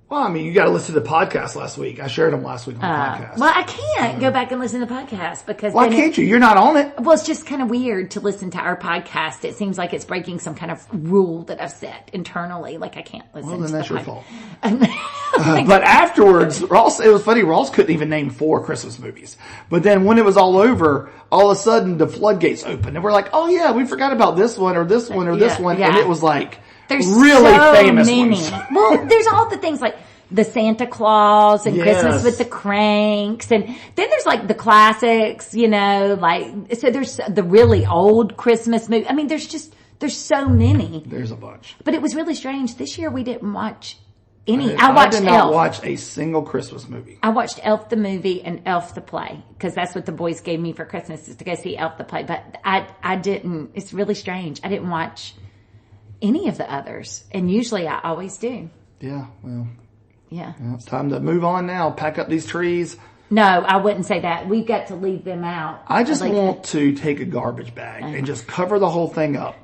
[SPEAKER 1] Well, I mean, you got to listen to the podcast last week. I shared them last week on the podcast.
[SPEAKER 2] Well, I can't go back and listen to the podcast because
[SPEAKER 1] why can't you? You're not on it.
[SPEAKER 2] Well, it's just kind of weird to listen to our podcast. It seems like it's breaking some kind of rule that I've set internally. Like I can't listen.
[SPEAKER 1] Well, then that's your fault.
[SPEAKER 2] Like,
[SPEAKER 1] but afterwards, Ross, it was funny. Ross couldn't even name 4 Christmas movies. But then when it was all over, all of a sudden the floodgates opened, and we're like, "Oh yeah, we forgot about this one or this one or this one," and it was like.
[SPEAKER 2] There's
[SPEAKER 1] really
[SPEAKER 2] so
[SPEAKER 1] famous
[SPEAKER 2] many.
[SPEAKER 1] ones.
[SPEAKER 2] Well, there's all the things like the Santa Claus and
[SPEAKER 1] Yes.
[SPEAKER 2] Christmas with the Cranks. And then there's like the classics, like, so there's the really old Christmas movie. I mean, there's so many.
[SPEAKER 1] There's a bunch.
[SPEAKER 2] But it was really strange. This year we didn't watch any.
[SPEAKER 1] I did not
[SPEAKER 2] Elf.
[SPEAKER 1] watch a single Christmas movie.
[SPEAKER 2] I watched Elf the movie and Elf the play because that's what the boys gave me for Christmas is to go see Elf the play. But I didn't. It's really strange. I didn't watch any of the others, and usually I always do.
[SPEAKER 1] Yeah, well.
[SPEAKER 2] Yeah.
[SPEAKER 1] It's time to move on now. Pack up these trees.
[SPEAKER 2] No, I wouldn't say that. We've got to leave them out.
[SPEAKER 1] I just want to take a garbage bag and just cover the whole thing up.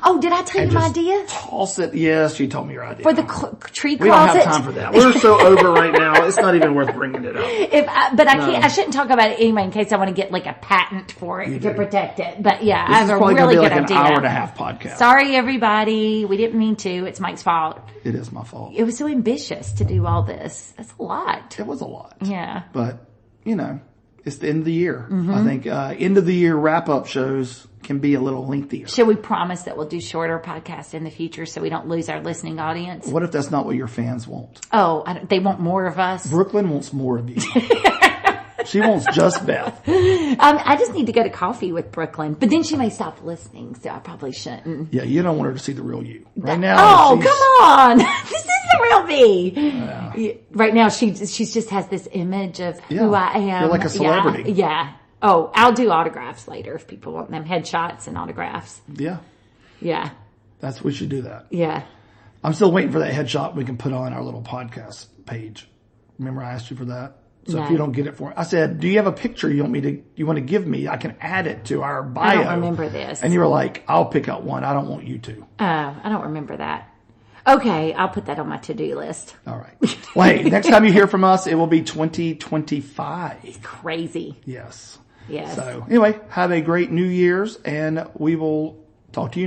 [SPEAKER 2] Oh, did I tell you my idea?
[SPEAKER 1] Toss it. Yes, you told me your idea.
[SPEAKER 2] For the tree closet?
[SPEAKER 1] We don't have time for that. We're so over right now. It's not even worth bringing it up.
[SPEAKER 2] But I can't. I shouldn't talk about it anyway in case I want to get like a patent for it to protect it. But yeah, I have a really good idea.
[SPEAKER 1] This is probably going to be like an hour and a half podcast.
[SPEAKER 2] Sorry, everybody. We didn't mean to. It's Mike's fault.
[SPEAKER 1] It is my fault.
[SPEAKER 2] It was so ambitious to do all this. That's a lot.
[SPEAKER 1] It was a lot.
[SPEAKER 2] Yeah.
[SPEAKER 1] But, it's the end of the year. I think end of the year wrap-up shows can be a little lengthier.
[SPEAKER 2] Should we promise that we'll do shorter podcasts in the future so we don't lose our listening audience?
[SPEAKER 1] What if that's not what your fans want?
[SPEAKER 2] Oh, they want more of us?
[SPEAKER 1] Brooklyn wants more of you. She wants just Beth.
[SPEAKER 2] I just need to go to coffee with Brooklyn, but then she may stop listening, so I probably shouldn't.
[SPEAKER 1] Yeah, you don't want her to see the real you. Right now.
[SPEAKER 2] Oh, come on. This is the real me. Yeah. Right now, she just has this image of who I am.
[SPEAKER 1] You're like a celebrity.
[SPEAKER 2] Yeah. Oh, I'll do autographs later if people want them. Headshots and autographs.
[SPEAKER 1] Yeah.
[SPEAKER 2] Yeah.
[SPEAKER 1] We should do that.
[SPEAKER 2] Yeah.
[SPEAKER 1] I'm still waiting for that headshot we can put on our little podcast page. Remember I asked you for that? So
[SPEAKER 2] No.
[SPEAKER 1] if you don't get it for me, I said, do you have a picture you want to give me? I can add it to our bio.
[SPEAKER 2] I don't remember this.
[SPEAKER 1] And you were like, I'll pick out one. I don't want you to.
[SPEAKER 2] I don't remember that. Okay, I'll put that on my to-do list.
[SPEAKER 1] All right. Well, hey, next time you hear from us, it will be 2025.
[SPEAKER 2] Crazy.
[SPEAKER 1] Yes.
[SPEAKER 2] Yes.
[SPEAKER 1] So anyway, have a great New Year's, and we will talk to you